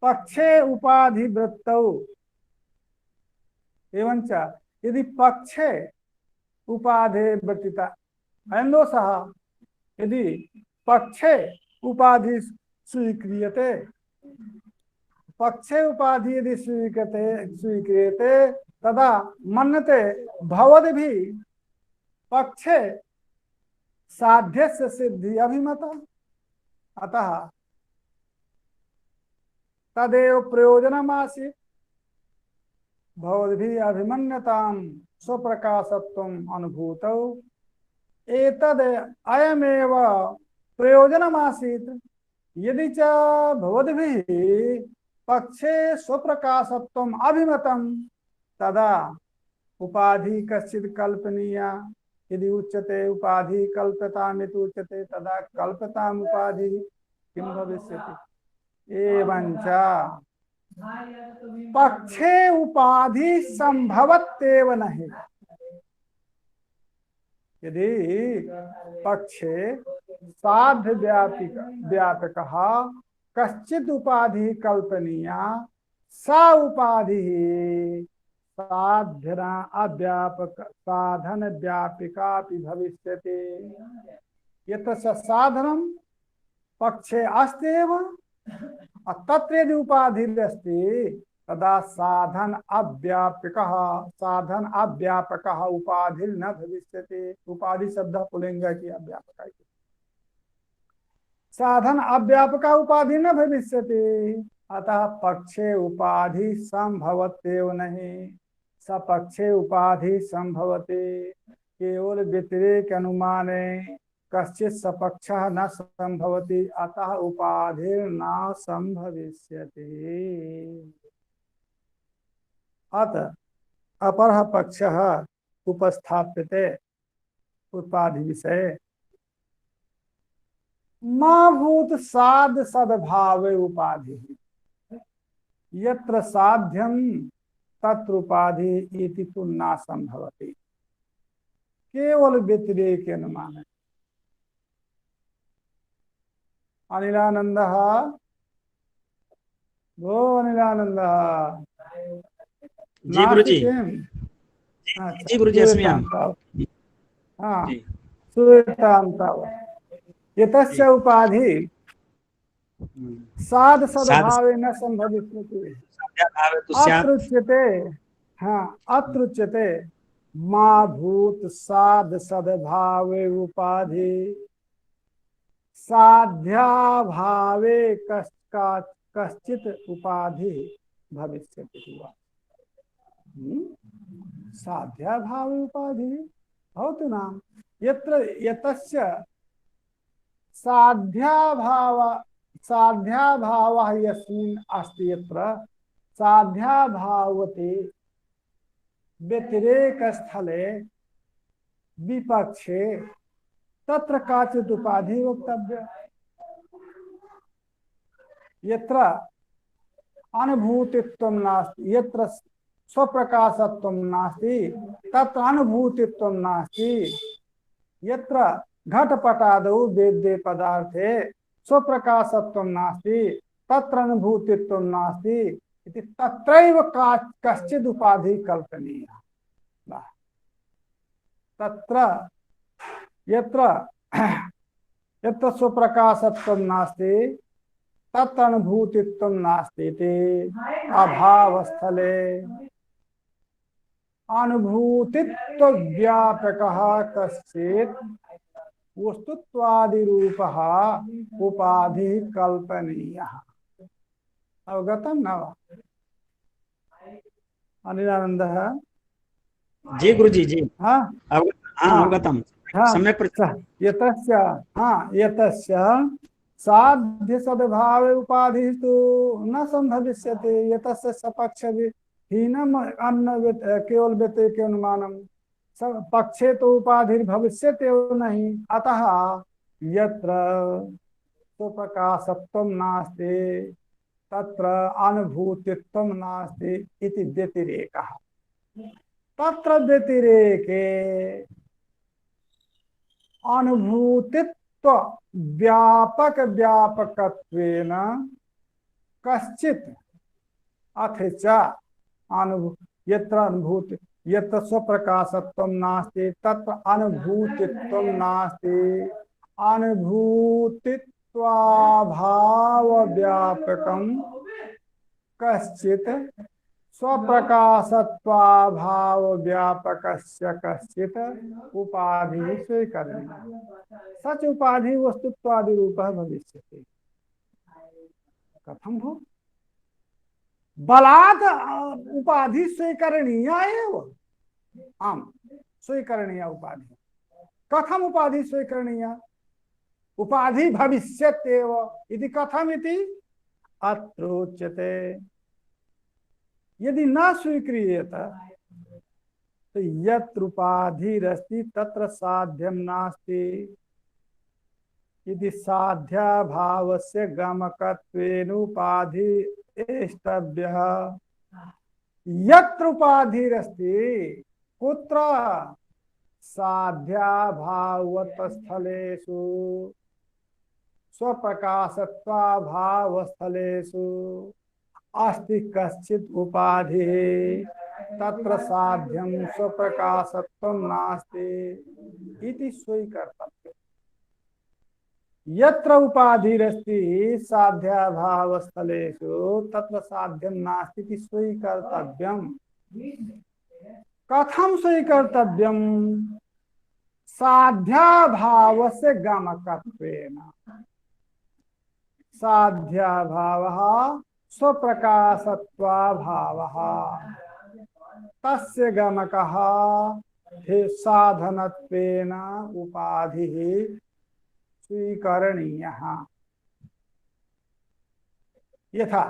Speaker 2: पक्षे उपाधि वृत्तौ एवंच यदि पक्षे उपाधि वर्तिता अयं दोषः यदि पक्षे उपाधि स्वीक्रियते पक्षे उपाधि यदि स्वीक्रियते तदा मन्यते भवद्भिः पक्षे साध्यस्य सिद्धि अभिमता अतः तदेव प्रयोजनमासीत् भवद्भिः अभिमन्यतां स्वप्रकाशत्वम् अनुभूतौ एतद् अयमेव प्रयोजनमासीत् यदि च भवद्भिः पक्षे स्वप्रकाशत्वम् अभिमतं तदा उपाधि कश्चित् कल्पनीया यदि उच्यते उपाधि कल्प्यतामिति उच्यते तदा कल्प्यताम् उपाधि किं भविष्यति एवंच पक्षे उपाधि संभवत्येव नहीं। यदि पक्षे साध्य व्यापक कश्चिद उपाधि कल्पनीया सा उपाधि साधना अव्यापक साधन व्यापिका भविष्यति। यतस्य साधनम पक्षे अस्त्येव तत्र यदि उपाधिरस्ति तदा साधन अव्यापक उपाधि न भविष्यति। उपाधि शब्द पुलिंग की अव्यापक साधन अव्यापक उपाधि न भविष्यति। अतः पक्षे उपाधि संभवत्येव नहीं। सपक्षे उपाधि संभवते केवल व्यतिरेक अनुमाने कश्चित् सपक्षः न संभवति अतः उपाधि न संभविष्यति। अतः अपरः पक्षः उपस्थाप्यते उपाधि विषये मा भूत साध सद्भावे उपाधि यत्र साध्यम तत्र उपाधि इति तु न संभवति। केवल व्यतिरेक अनुमान। अनिलानंद वो अनिलानंद
Speaker 5: जी गुरुजी। जी गुरुजी अस्म्यहम्।
Speaker 2: हाँ सुतांताव यतस्य उपाधि साध सद्भावे न संभविष्यति अत्रुच्यते। हाँ अत्रुच्यते मा भूत साध सद्भावे उपाधि साध्याभावे कश्चित् उपाधि भविष्यति। साध्याभावे उपाधि भवतु नाम यत्र यतस्य साध्याभावः यस्मिन् अस्ति यत्र साध्याभावते व्यतिरेक स्थले विपक्षे तत्र काचित् उपाधि वक्तव्य। यत्र अनुभूतित्वं नास्ति यत्र स्वप्रकाशत्वं नास्ति तत्र अनुभूतित्वं नास्ति। यत्र घटपटादौ वेद्ये पदार्थे स्वप्रकाशत्वं नास्ति तत्र अनुभूतित्वं नास्ति इति तत्रैव कश्चिद् उपाधि कल्पनीया। तत्र यत्र यत्र स्वप्रकाशत्वं नास्ति तत्र अनुभूतित्वं नास्ति इति अभावस्थले अनुभूतित्व व्यापकः कश्चित् वस्तुत्वादिरूपः उपाधि कल्पनीयः। अवगतं न वा अनिलानन्दः?
Speaker 5: जी गुरुजी जी।
Speaker 2: हाँ
Speaker 5: अवगतं सम्यक्।
Speaker 2: यतस्य यतस्य साध्य सद्भावे उपाधि तो न संभविष्यति। यतस्य सपक्ष हीनम अन्न केवल व्यतिरेक अनुमानम पक्षे तो उपाधि भविष्यति नहीं। अतः यत्र स्वप्रकाशत्वं नास्ति तत्र अनुभूतित्वं नास्ति इति व्यतिरेकः। तत्र व्यतिरेके अनुभूतित्व व्यापक व्यापकत्वेन कश्चित् अथ च यत्र अनुभूति यत्र स्वप्रकाशत्वं नास्ति तत्र अनुभूतित्वं नास्ति अनुभूतित्वाभाव व्यापकं कश्चित् स्वप्रकाशत्वाभाव व्यापकस्य कश्चित् उपाधि स्वीकरणीया। सच उपाधि वस्तुत्वादि रूपः भविष्यति। कथं भो? बलात् उपाधि स्वीकरणीया एव। आम् स्वीकरणीया उपाधि। कथम उपाधि स्वीकरणीया? उपाधि भविष्यत्येव इति कथमिति अत्रोच्यते। यदि न स्वीक्रियेत तो यत्र उपाधिरस्ति तत्र साध्यं नास्ति इति साध्याभावस्य गमकत्वेन उपाधि एष्टभ्यः यत्र उपाधिरस्ति कुत्र साध्याभावतस्थलेषु स्वप्रकाशत्वाभावस्थलेषु अस्ति कश्चित् उपाधिः तत्र साध्यं स्वप्रकाशत्वं नास्ति इति स्वीकर्तव्यम्। यत्र उपाधिरस्ति साध्याभावस्थलेषु तत्र साध्यं नास्ति इति स्वीकर्तव्यम्। कथं स्वीकर्तव्यम्? साध्याभावस्य गमकत्वेन। साध्याभावः स्वप्रकाशत्वाभावः तस्य गमकः हे साधनत्वेन उपाधिः स्वीकरणीयः। यथा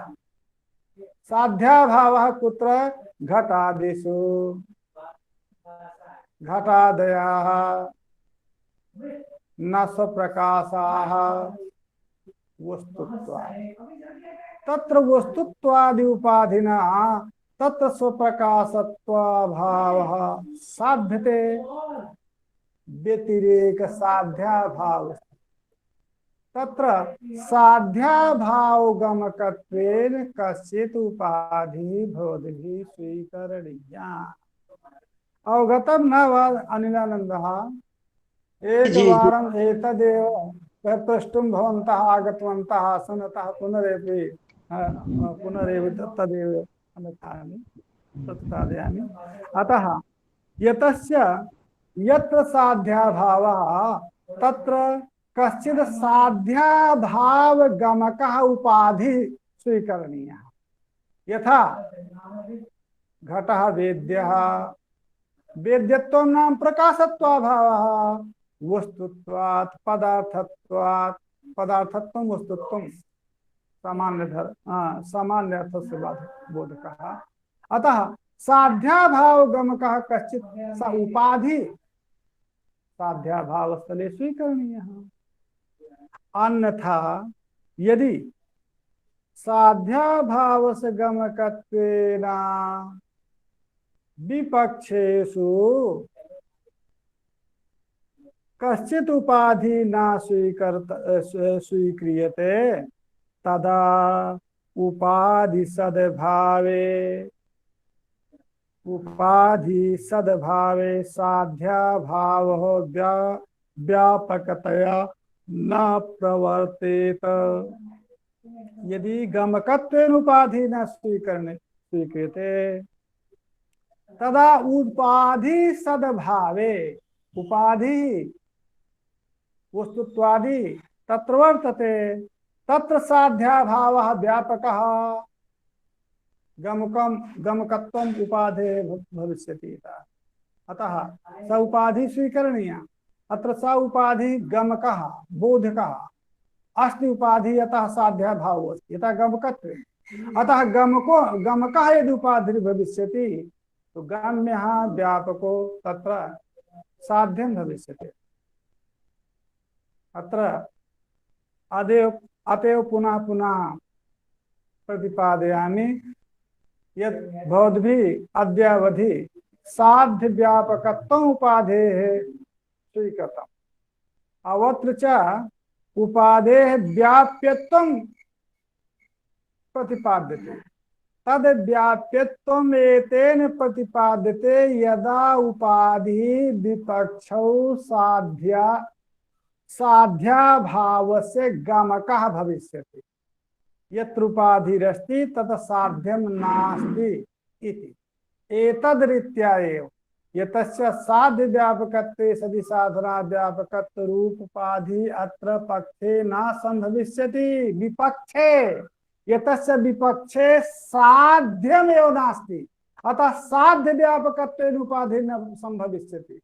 Speaker 2: साध्याभावः कुत्र? घटादिषु। घटादयः न स्वप्रकाशाः वस्तुत्वात्। तत्र वस्तुत्वादि उपाधिना तत्र स्वप्रकाशत्वाभावः साध्यते। व्यतिरेक साध्याभाव तत्र साध्याभावगमकत्वेन कश्चित् उपाधिः भवद्भिः स्वीकरणीया। अवगतं न वा अनिलानन्दः? एकवारम् एतदेव प्रष्टुं भवन्तः आगतवन्तः आसन्, अतः पुनरेव तदेव प्रतिपादयामि। अतः यत्र साध्याभावः तत्र कश्चित् साध्याभावगमकः उपाधिः स्वीकरणीयः। यथा घटः वेद्यः, वेद्यत्वं नाम प्रकाशत्वाभावः, वस्तुत्वात् पदार्थत्वात्, पदार्थत्वं वस्तुत्वं सामान्य अर्थस्य बोधकः। अतः साध्याभावगमकः कश्चित् स उपाधि साध्याभावस्थले स्वीकरणीयः। अन्यथा यदि साध्याभावस्य गमकत्वेन विपक्षेषु कश्चित् उपाधि न स्वीक्रियते तदा उपाधि सद्भावे साध्याभावः व्यापकतया न प्रवर्तेत। यदि गमकत्वेन उपाधि न स्वीक्रियते तदा उपाधि सद्भावे, उपाधि वस्तुत्वादि तत्र वर्तते, तत्र साध्याभावः व्यापकः गमकत्वम् उपाधेः भविष्यति। अतः स उपाधि स्वीकरणीया। अत्र स उपाधि गमकः बोधकः अस्ति उपाधि, यतः साध्याभावो अस्ति यतः गमकत्वे। अतः गमकः यदि उपाधि भविष्यति तो गम्यः व्यापको तत्र साध्यं भविष्यति। अत्र अतएव पुनः पुनः प्रतिपादयामि यत् भवद्भिः अद्यावधि साध्य व्यापकत्वम् उपाधेः स्वीकृतम्। अवत्र च उपाधेः व्याप्यत्वं प्रतिपाद्यते। तद् व्याप्यत्वम् एतेन प्रतिपाद्यते यदा उपाधिः विपक्षौ साध्याभावस्य गमकः भविष्यति। यत्र उपाधिरस्ति तत् साध्यं नास्ति इति। एतद्रीत्या एव यतस्य साध्य व्यापकत्वे सदि साधना व्यापकत्व रूप उपाधि अत्र पक्षे न संभविष्यति। विपक्षे यतस्य विपक्षे साध्यमेव नास्ति, अतः साध्य व्यापकत्वेन उपाधि न संभविष्यति।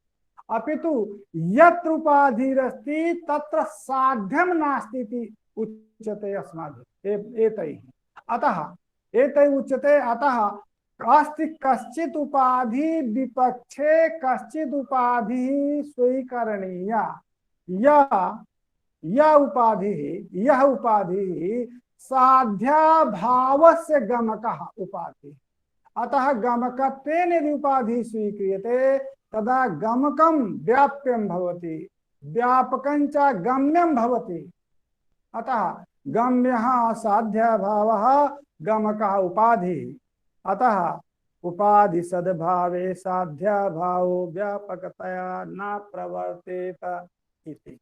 Speaker 2: अपितु यत्र उपाधिरस्ति तत्र साध्यं नास्ति इति उच्यते अस्माभिः एतैः। अतः एतैः उच्यते अतः अस्ति कश्चित् उपाधि विपक्षे कश्चित् उपाधि स्वीकरणीया। यह उपाधि साध्याभावस्य गमकः उपाधि। अतः गमकत्वेन यदि उपाधि स्वीक्रियते तदा गमकं व्याप्यं भवति, व्यापकं च गम्यं भवति। अतः गम्यः साध्याभावः, गमकः उपाधि। अतः उपाधि सद्भावे साध्याभावो व्यापकतया न प्रवर्तेत इति।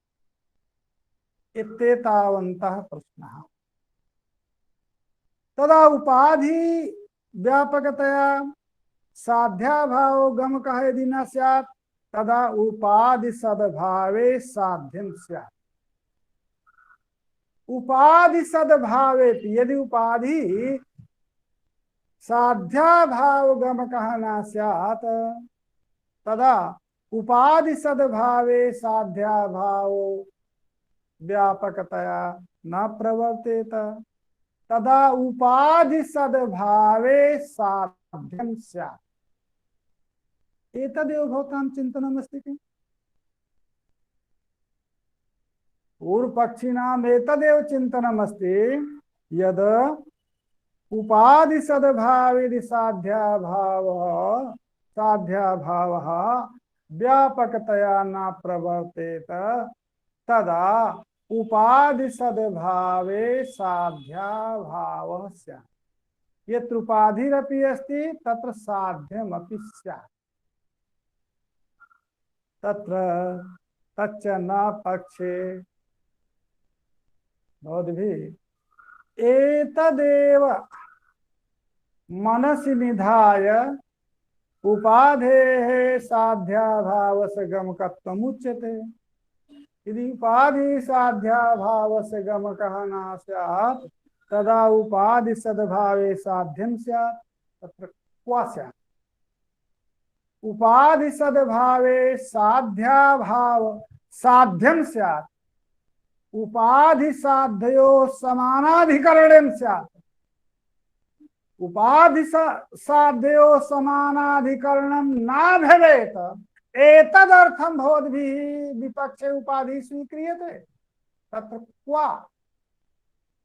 Speaker 2: इत्येतावन्तः प्रश्नः। तदा उपाधि व्यापकतया साध्याभावो गमकः यदि न स्यात् तदा उपाधि सद्भावे साध्यं स्यात्। उपाधि सद्भावे यदि उपाधि साध्याभाव गमकः न स्यात् तदा उपाधि सद्भावे साध्याभावो व्यापकतया न प्रवर्तेत, तदा उपाधि सद्भावे साध्यं स्यात्। एतदेव भवतां चिन्तनमस्ति किम्? पूर्वपक्षिणाम् एतदेव चिन्तनमस्ति यद् उपाधि सद्भावे साध्याभावः व्यापकतया न प्रवर्तेत तदा उपाधि सद्भावे साध्याभावः स्यात्। यत्र उपाधिरपि अस्ति तत्र साध्यमपि स्यात्। तत्र तच्च न पक्षे भवद्भिः एतदेव मनसि निधाय उपाधेः साध्याभावस्य गमकत्वम् उच्यते। यदि उपाधि साध्याभावस्य गमकः न स्यात् तदा उपाधि सद्भावे साध्यं स्यात्। तत्र क्व स्यात्? उपाधि सद्भावे साध्याभाव साध्यं स्यात्। उपाधि साध्योः समानाधिकरणं स्यात्। उपाधि साध्योः समानाधिकरणं न भवेत् एतदर्थं भवद्भिः विपक्षे उपाधि स्वीक्रियते। तत्र क्व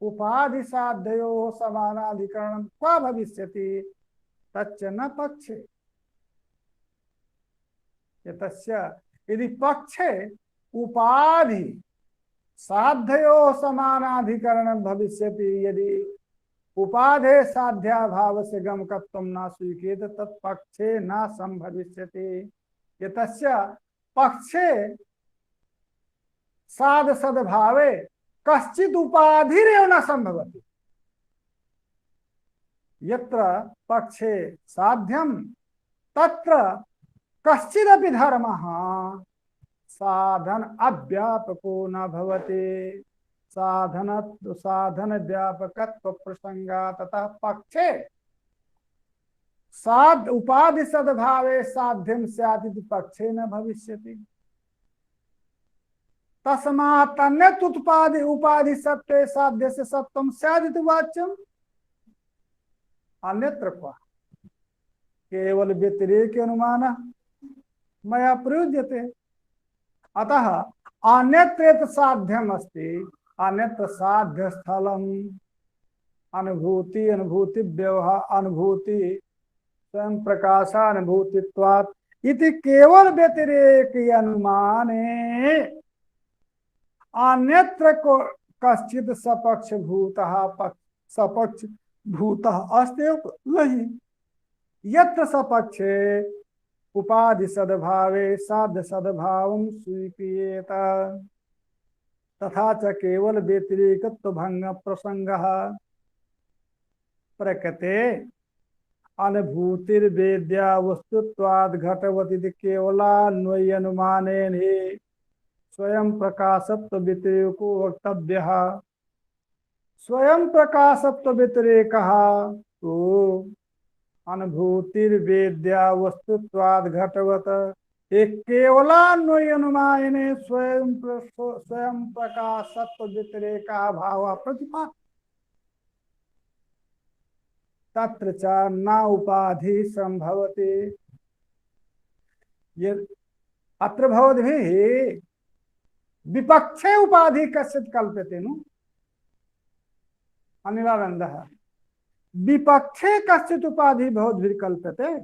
Speaker 2: उपाधि साध्योः समानाधिकरणं क्व भविष्यति तच्च न पक्षे। यतस्य यदि पक्षे उपाधि साध्योः समानाधिकरणं भविष्यति, यदि उपाधे साध्याभावस्य गमकत्वं न स्वीक्रियते तत्पक्षे न संभविष्यति। यतस्य पक्षे साध सद्भावे कश्चित् उपाधिरेव न संभवति। यत्र पक्षे साध्यं तत्र कश्चिदपि धर्मः साधन अव्यापको न भवति। साधन व्यापकत्व प्रसंगा ततः पक्षे साध उपाधि सद्भावे साध्यं स्यात् इति पक्षे न भविष्यति। तस्मात् अन्यत् उपाधि सत्ते साध्यस्य सत्वं स्यात् इति वाच्यम्। अन्यत्र क्व केवल व्यतिरेक अनुमानः मया प्रयुज्यते। अतः अन्यत्र साध्यम अस्ति, अन्यत्र साध्य स्थलम अनुभूति व्यवहार अनुभूति स्वयं प्रकाशानुभूतित्वात् इति केवल व्यतिरेक अनुमाने अन्यत्र को कश्चित् सपक्ष भूतः अस्ति नहि। यत्र सपक्षे उपाधि सद्भावे साध्य सद्भावं स्वीक्रियेत तथा च केवल व्यतिरेकत्व भंग प्रसंगः प्रकृते अनुभूतिर्वेद्या वस्तुत्वाद् घटवति केवलान्वयी अनुमानेन हि स्वयं प्रकाशत्व व्यतिरेको वक्तव्यः। स्वयं प्रकाशत्व व्यतिरेकः तो अनुभूतिर्वेद्या वस्तुत्वाद् घटवत् एक केवलान्वयी अनुमाने स्वयं प्रकाशत्व व्यतिरेकः भावः प्रतिपा तत्र च न उपाधि संभवति। ये अत्र भवद्भिः विपक्षे उपाधि कश्चित् कल्प्यते नु। अनिलानन्दः विपक्षे कश्चित् उपाधि भवद्भिर्कल्प्यते।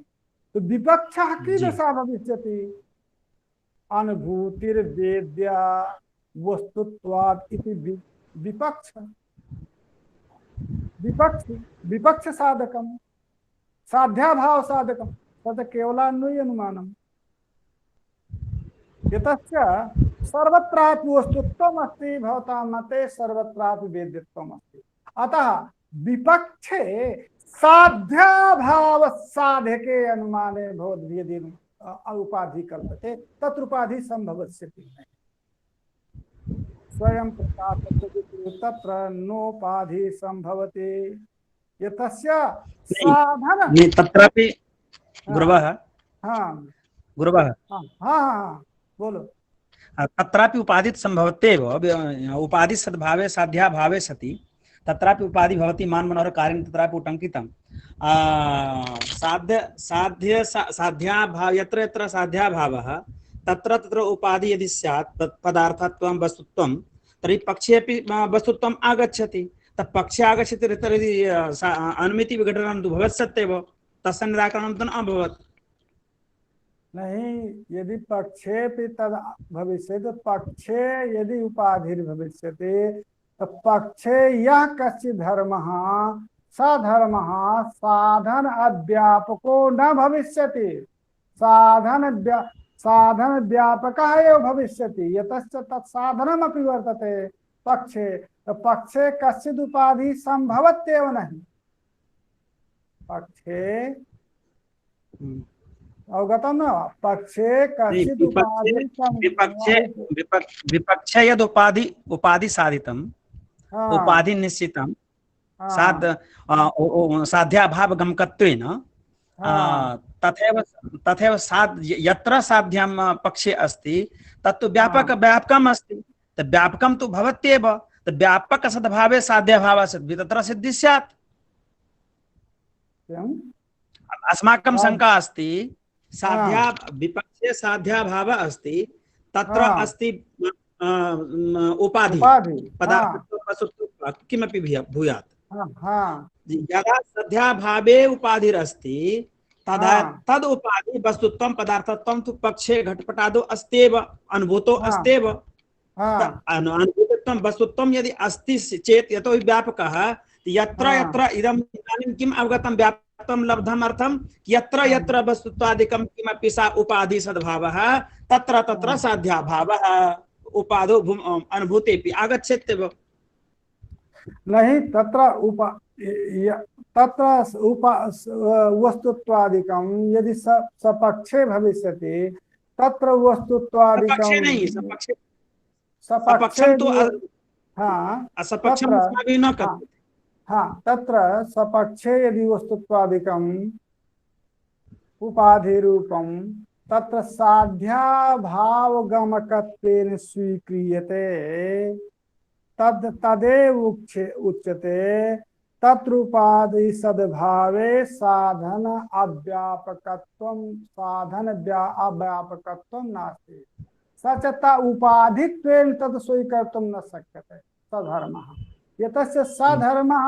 Speaker 2: तो विपक्षः कीदृशः भविष्यति? अनुभूतिर्वेद्या वस्तुत्वात् इति विपक्ष विपक्ष विपक्ष साधकम् साध्याभाव साधकम् तत् केवलान्वयी अनुमानम्। यतस्य सर्वत्रापि वस्तुत्वम् अस्ति भवतां मते सर्वत्रापि वेद्यत्वम् अस्ति। अतः विपक्षे साध्याभाव साधके अनुमाने भवद्भिः यदि उपाधि कल्पते तत्र उपाधि संभवस्यति स्वयं प्रकाशते तत्र नोपाधि संभवति। यतस्य साधन
Speaker 5: तत्रापि गुरवः
Speaker 2: हाँ हाँ बोलो।
Speaker 5: तत्रापि उपाधि संभवत्येव उपाधि सद्भावे साध्या भावे सति तत्रापि उपाधि भवति मानमनोहर कार्यं तत्रापि उटङ्कितं। साध्या भाव यत्र यत्र साध्या भावः तत्र तत्र उपाधि यदि स्यात् पदार्थत्वं वस्तुत्वं तर्हि पक्षे अपि वस्तुत्वम् आगच्छति। तत् पक्षे आगच्छति तर्हि अनुमिति विघटनं तु भवत् सत्येव तस्य निराकरणं तु न अभवत्।
Speaker 2: नहीं यदि पक्षे तद भविष्यति तो पक्षे यदि उपाधिर्भविष्यति तो पक्षे यः कश्चित् धर्मः स धर्मः साधन अव्यापको न भविष्यति। साधन व्यापकः एव भविष्यति। यतश्च तत्साधनमपि वर्तते पक्षे तो पक्षे कश्चित् उपाधि संभवत्येव नहीं। पक्षे अवगतं न पक्षे कश्चित्
Speaker 5: विपक्षे यद् उपाधि साधितं उपाधि निश्चितं साध्याभाव गमकत्वेन तथैव यत्र साध्यं पक्षे अस्ति तत्तु व्यापकम् अस्ति। व्यापकं तु भवत्येव व्यापक सद्भावे साध्याभावः सद्भि तत्र सिद्धिः स्यात्। अस्माकं शंका अस्ति विपक्षे साध्याभाव अस्ति तत्र अस्ति उपाधि पदार्थत्वं किमपि भूयात्। यदा साध्याभावे उपाधिरस्ति तदा तद उपाधि वस्तुत्वं पदार्थत्वं तु पक्षे घटपटादौ अस्त्येव अनुभूतो अस्त्येव। अनुभूतत्वं वस्तुत्वं यदि अस्ति चेत् यतो हि व्यापकः यत्र यत्र इदम् इदानीं किम् अवगतं व्याप्तं लब्धम् अर्थं यत्र यत्र वस्तुत्वादिकं किमपि सा उपाधि सद्भावः तत्र तत्र साध्याभावः उपादौ अनुभूतेऽपि आगच्छत्येव।
Speaker 2: नहीं तत्र वस्तुत्वादिकं यदि सपक्षे भविष्यति तत्र वस्तुत्वादिकं सपक्षे तत्र सपक्षे यदि वस्तुत्वादिकम् उपाधिरूपं तत्र साध्याभावगमकत्वेन स्वीक्रियते तदेव उच्यते तत्र उपाधि सद्भावे साधन अव्यापकत्वं नास्ति। सचता उपाधित्वेन तत् स्वीकर्तुं न शक्यते सधर्मः। यतस्य सधर्मः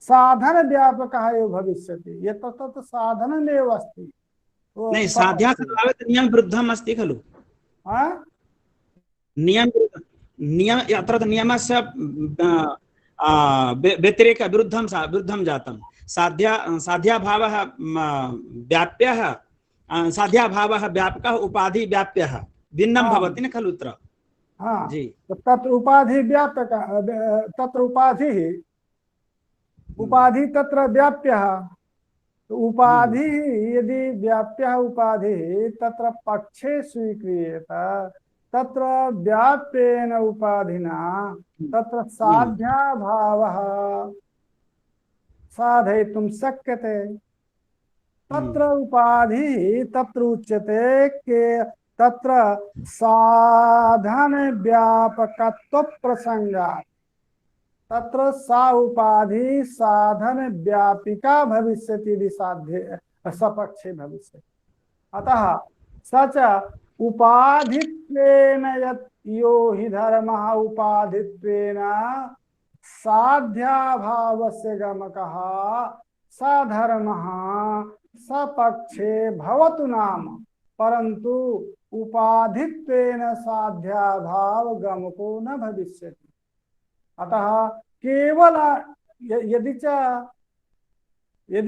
Speaker 2: साधन व्यापकः एव भविष्यति यतः साधनमेव अस्ति।
Speaker 5: नहीं साध्या सद्भावे नियम विरुद्धम् अस्ति खलु। नियम अत्र नियमस्य व्यतिरेक विरुद्धं जातं। साध्याभावः व्याप्यः साध्याभावः व्यापकः उपाधि व्याप्यः भिन्नं भवति न खलु अत्र। जी
Speaker 2: तत्र उपाधि व्यापक तत्र उपाधि तत्र व्याप्यः। उपाधि यदि व्याप्यः उपाधि तत्र पक्षे स्वीक्रियेत तत्र व्याप्येन उपाधिना तत्र साध्याभावः साधयितुं शक्यते। तत्र उपाधि तत्र उच्यते के तत्र साधन व्यापकत्व प्रसंगात् तत्र सा उपाधि साधन व्यापिका भविष्यति यदि साध्य सपक्षे भविष्यति। अतः सच उपाधित्वेन यो हि धर्मः उपाधित्वेन साध्याभावस्य गमकः साधर्मः सपक्षे भवतु नाम, परंतु उपाधित्वेन साध्याभाव गमको न भविष्यति। अतः केवल यदि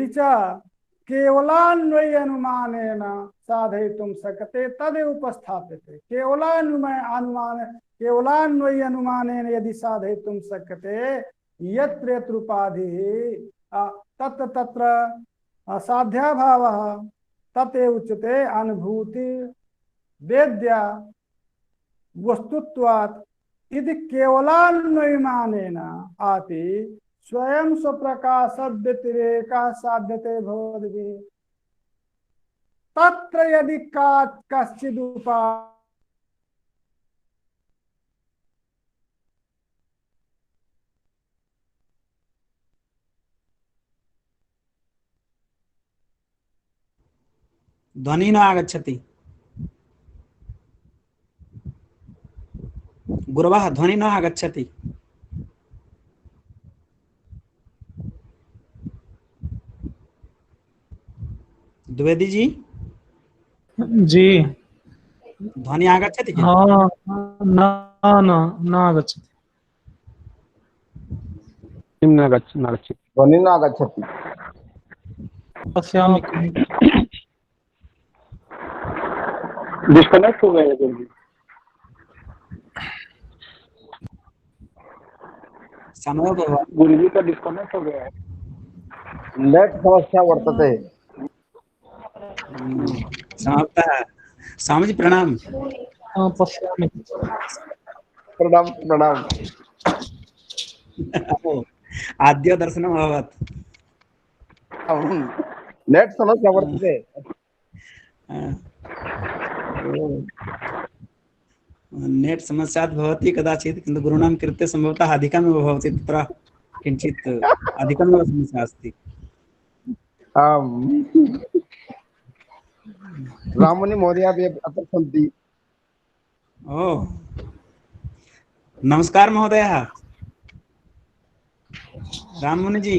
Speaker 2: च केवलान्वय अनुमानेन साधयितुं शक्यते तदेव उपस्थाप्यते। केवलान्वय अनुमानेन यदि साधयितुं शक्यते यत्र यत्र उपाधिः तत्र तत्र साध्याभावः तदेव उच्यते अनुभूति वेद्या वस्तुत्वात्। यदि केवलान्वयमानेन अपि स्वयं स्वप्रकाश व्यतिरेकः साध्यते भवद्भिः, तत्र यदि कश्चिद्
Speaker 5: ध्वनि न आगच्छति। गुरवः ध्वनि न आगच्छति। द्विवेदी जी
Speaker 4: जी
Speaker 5: ध्वनि आगच्छति किल?
Speaker 4: हाँ न न आगच्छति।
Speaker 6: ध्वनि न आगच्छति।
Speaker 4: पश्यामि।
Speaker 1: डिस्कनेक्ट हो गया गुरुजी।
Speaker 5: समय
Speaker 1: गुरुजी का डिस्कनेक्ट हो गया है।
Speaker 6: नेट समस्या वर्तते।
Speaker 5: समाप्तः। स्वामीजी प्रणाम।
Speaker 4: पश्यामि।
Speaker 6: प्रणाम प्रणाम।
Speaker 5: आद्य दर्शनम् अभवत्।
Speaker 6: नेट समस्या वर्तते।
Speaker 5: नेट समस्या भवति कदाचित्, किन्तु गुरूणां कृते सम्भवतः अधिकमेव भवति, तत्र किञ्चित् अधिकमेव समस्या अस्ति।
Speaker 6: राममुनि महोदय अपि अत्र सन्ति।
Speaker 5: ओह नमस्कार महोदयः। राममुनि जी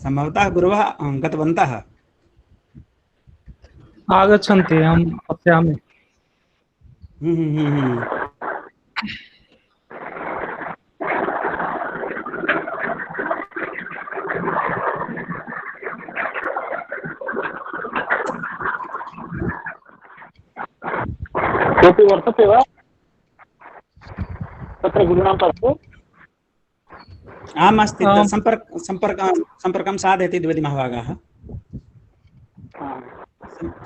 Speaker 5: संभवतः गुरवः गतवन्तः।
Speaker 4: आगच्छन्ति, अहं पश्यामि।
Speaker 1: कोऽपि वर्तते वा तत्र गुरूणां पार्श्वे?
Speaker 5: आम् अस्ति। सम्पर्कं साधयति द्विवेदी महाभागाः।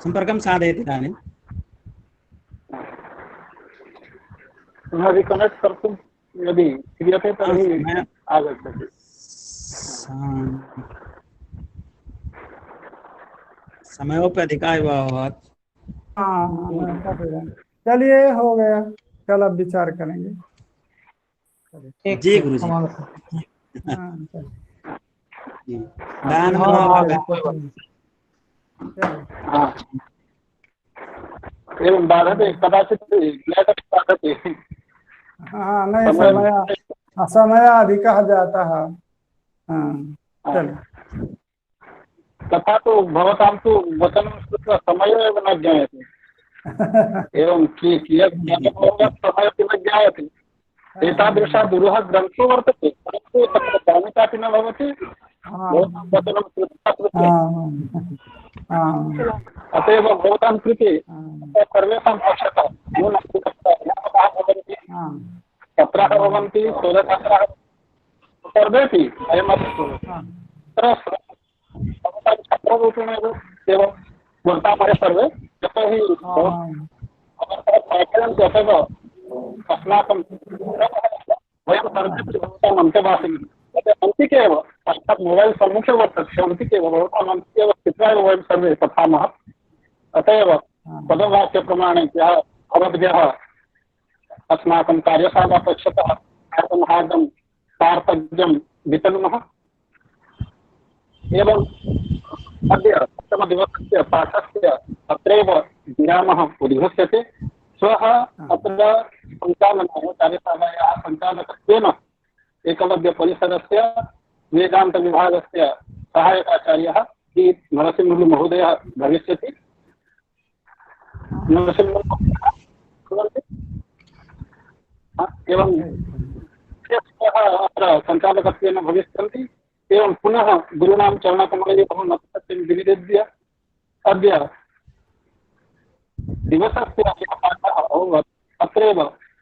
Speaker 5: सम्पर्कं साधयति इदानीं।
Speaker 1: पुनः रिकनेक्ट् कर्तुं यदि क्रियते तर्हि आगच्छति।
Speaker 5: समयोपि अधिकः एव अभवत्।
Speaker 2: चलिए हो गया, कल अब विचार करेंगे।
Speaker 5: जी गुरुजी।
Speaker 1: एवं बाधते कदाचित् लेटर् बाधते।
Speaker 2: हाँ नहीं, समय अधिकः जातः। चलो
Speaker 1: तथा तो भवतां तु वचनं श्रुत्वा समयो एव न ज्ञायते। एवं कियत् समयोपि न ज्ञायते। एतादृशः दुरः ग्रन्थो वर्तते, परन्तु तत्र जामितापि न भवति। भवतां वचनं श्रुत्वा अत एव भवतां कृते सर्वेषां पक्षतः न्यूनः भवन्ति, छात्राः भवन्ति, शोधछात्राः सर्वेपि अयमपि छात्ररूपेण एव वर्तामहे सर्वे। यतोहि पाठयन्ति, अतएव अस्माकं वयं सर्वेपि भवताम् अन्तेवासिनः। तत् अन्तिके एव साक्षात् मोबैल् सम्मुखे वर्तते, अन्तिके एव भवताम् अन्तिके एव स्थित्वा एव वयं सर्वे पठामः। अत एव पदवाक्यप्रमाणेभ्यः भवद्भ्यः अस्माकं कार्यशालापक्षतः हार्दं सार्थक्यं वितनुमः। एवं अद्य सप्तमदिवसस्य पाठस्य अत्रैव विरामः उद्घोष्यते। श्वः अत्र सञ्चालनाय कार्यशालायाः सञ्चालकत्वेन एकलव्यपरिसरस्य वेदान्तविभागस्य सहायकाचार्यः श्री नरसिंहलु महोदयः भविष्यति। एवं अत्र सञ्चालकत्वेन भविष्यन्ति। एवं पुनः गुरूणां चरणकमले बहु नमस्ते विनिवेद्य अद्य दिवसस्य एकः पाठः अभवत्। अत्रैव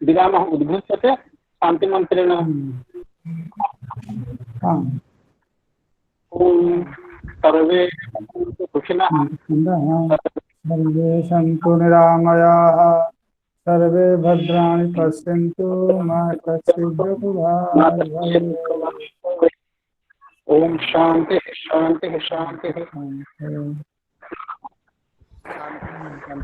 Speaker 1: विरामः उद्घोष्यते शान्तिमन्त्रेण। ॐ सर्वे सुखिनः
Speaker 2: सर्वे सन्तु निरामयाः सर्वे भद्राणि पश्यन्तु मा कश्चित् दुःखभाग् भवेत्।
Speaker 1: ओम शांति शांति शांति।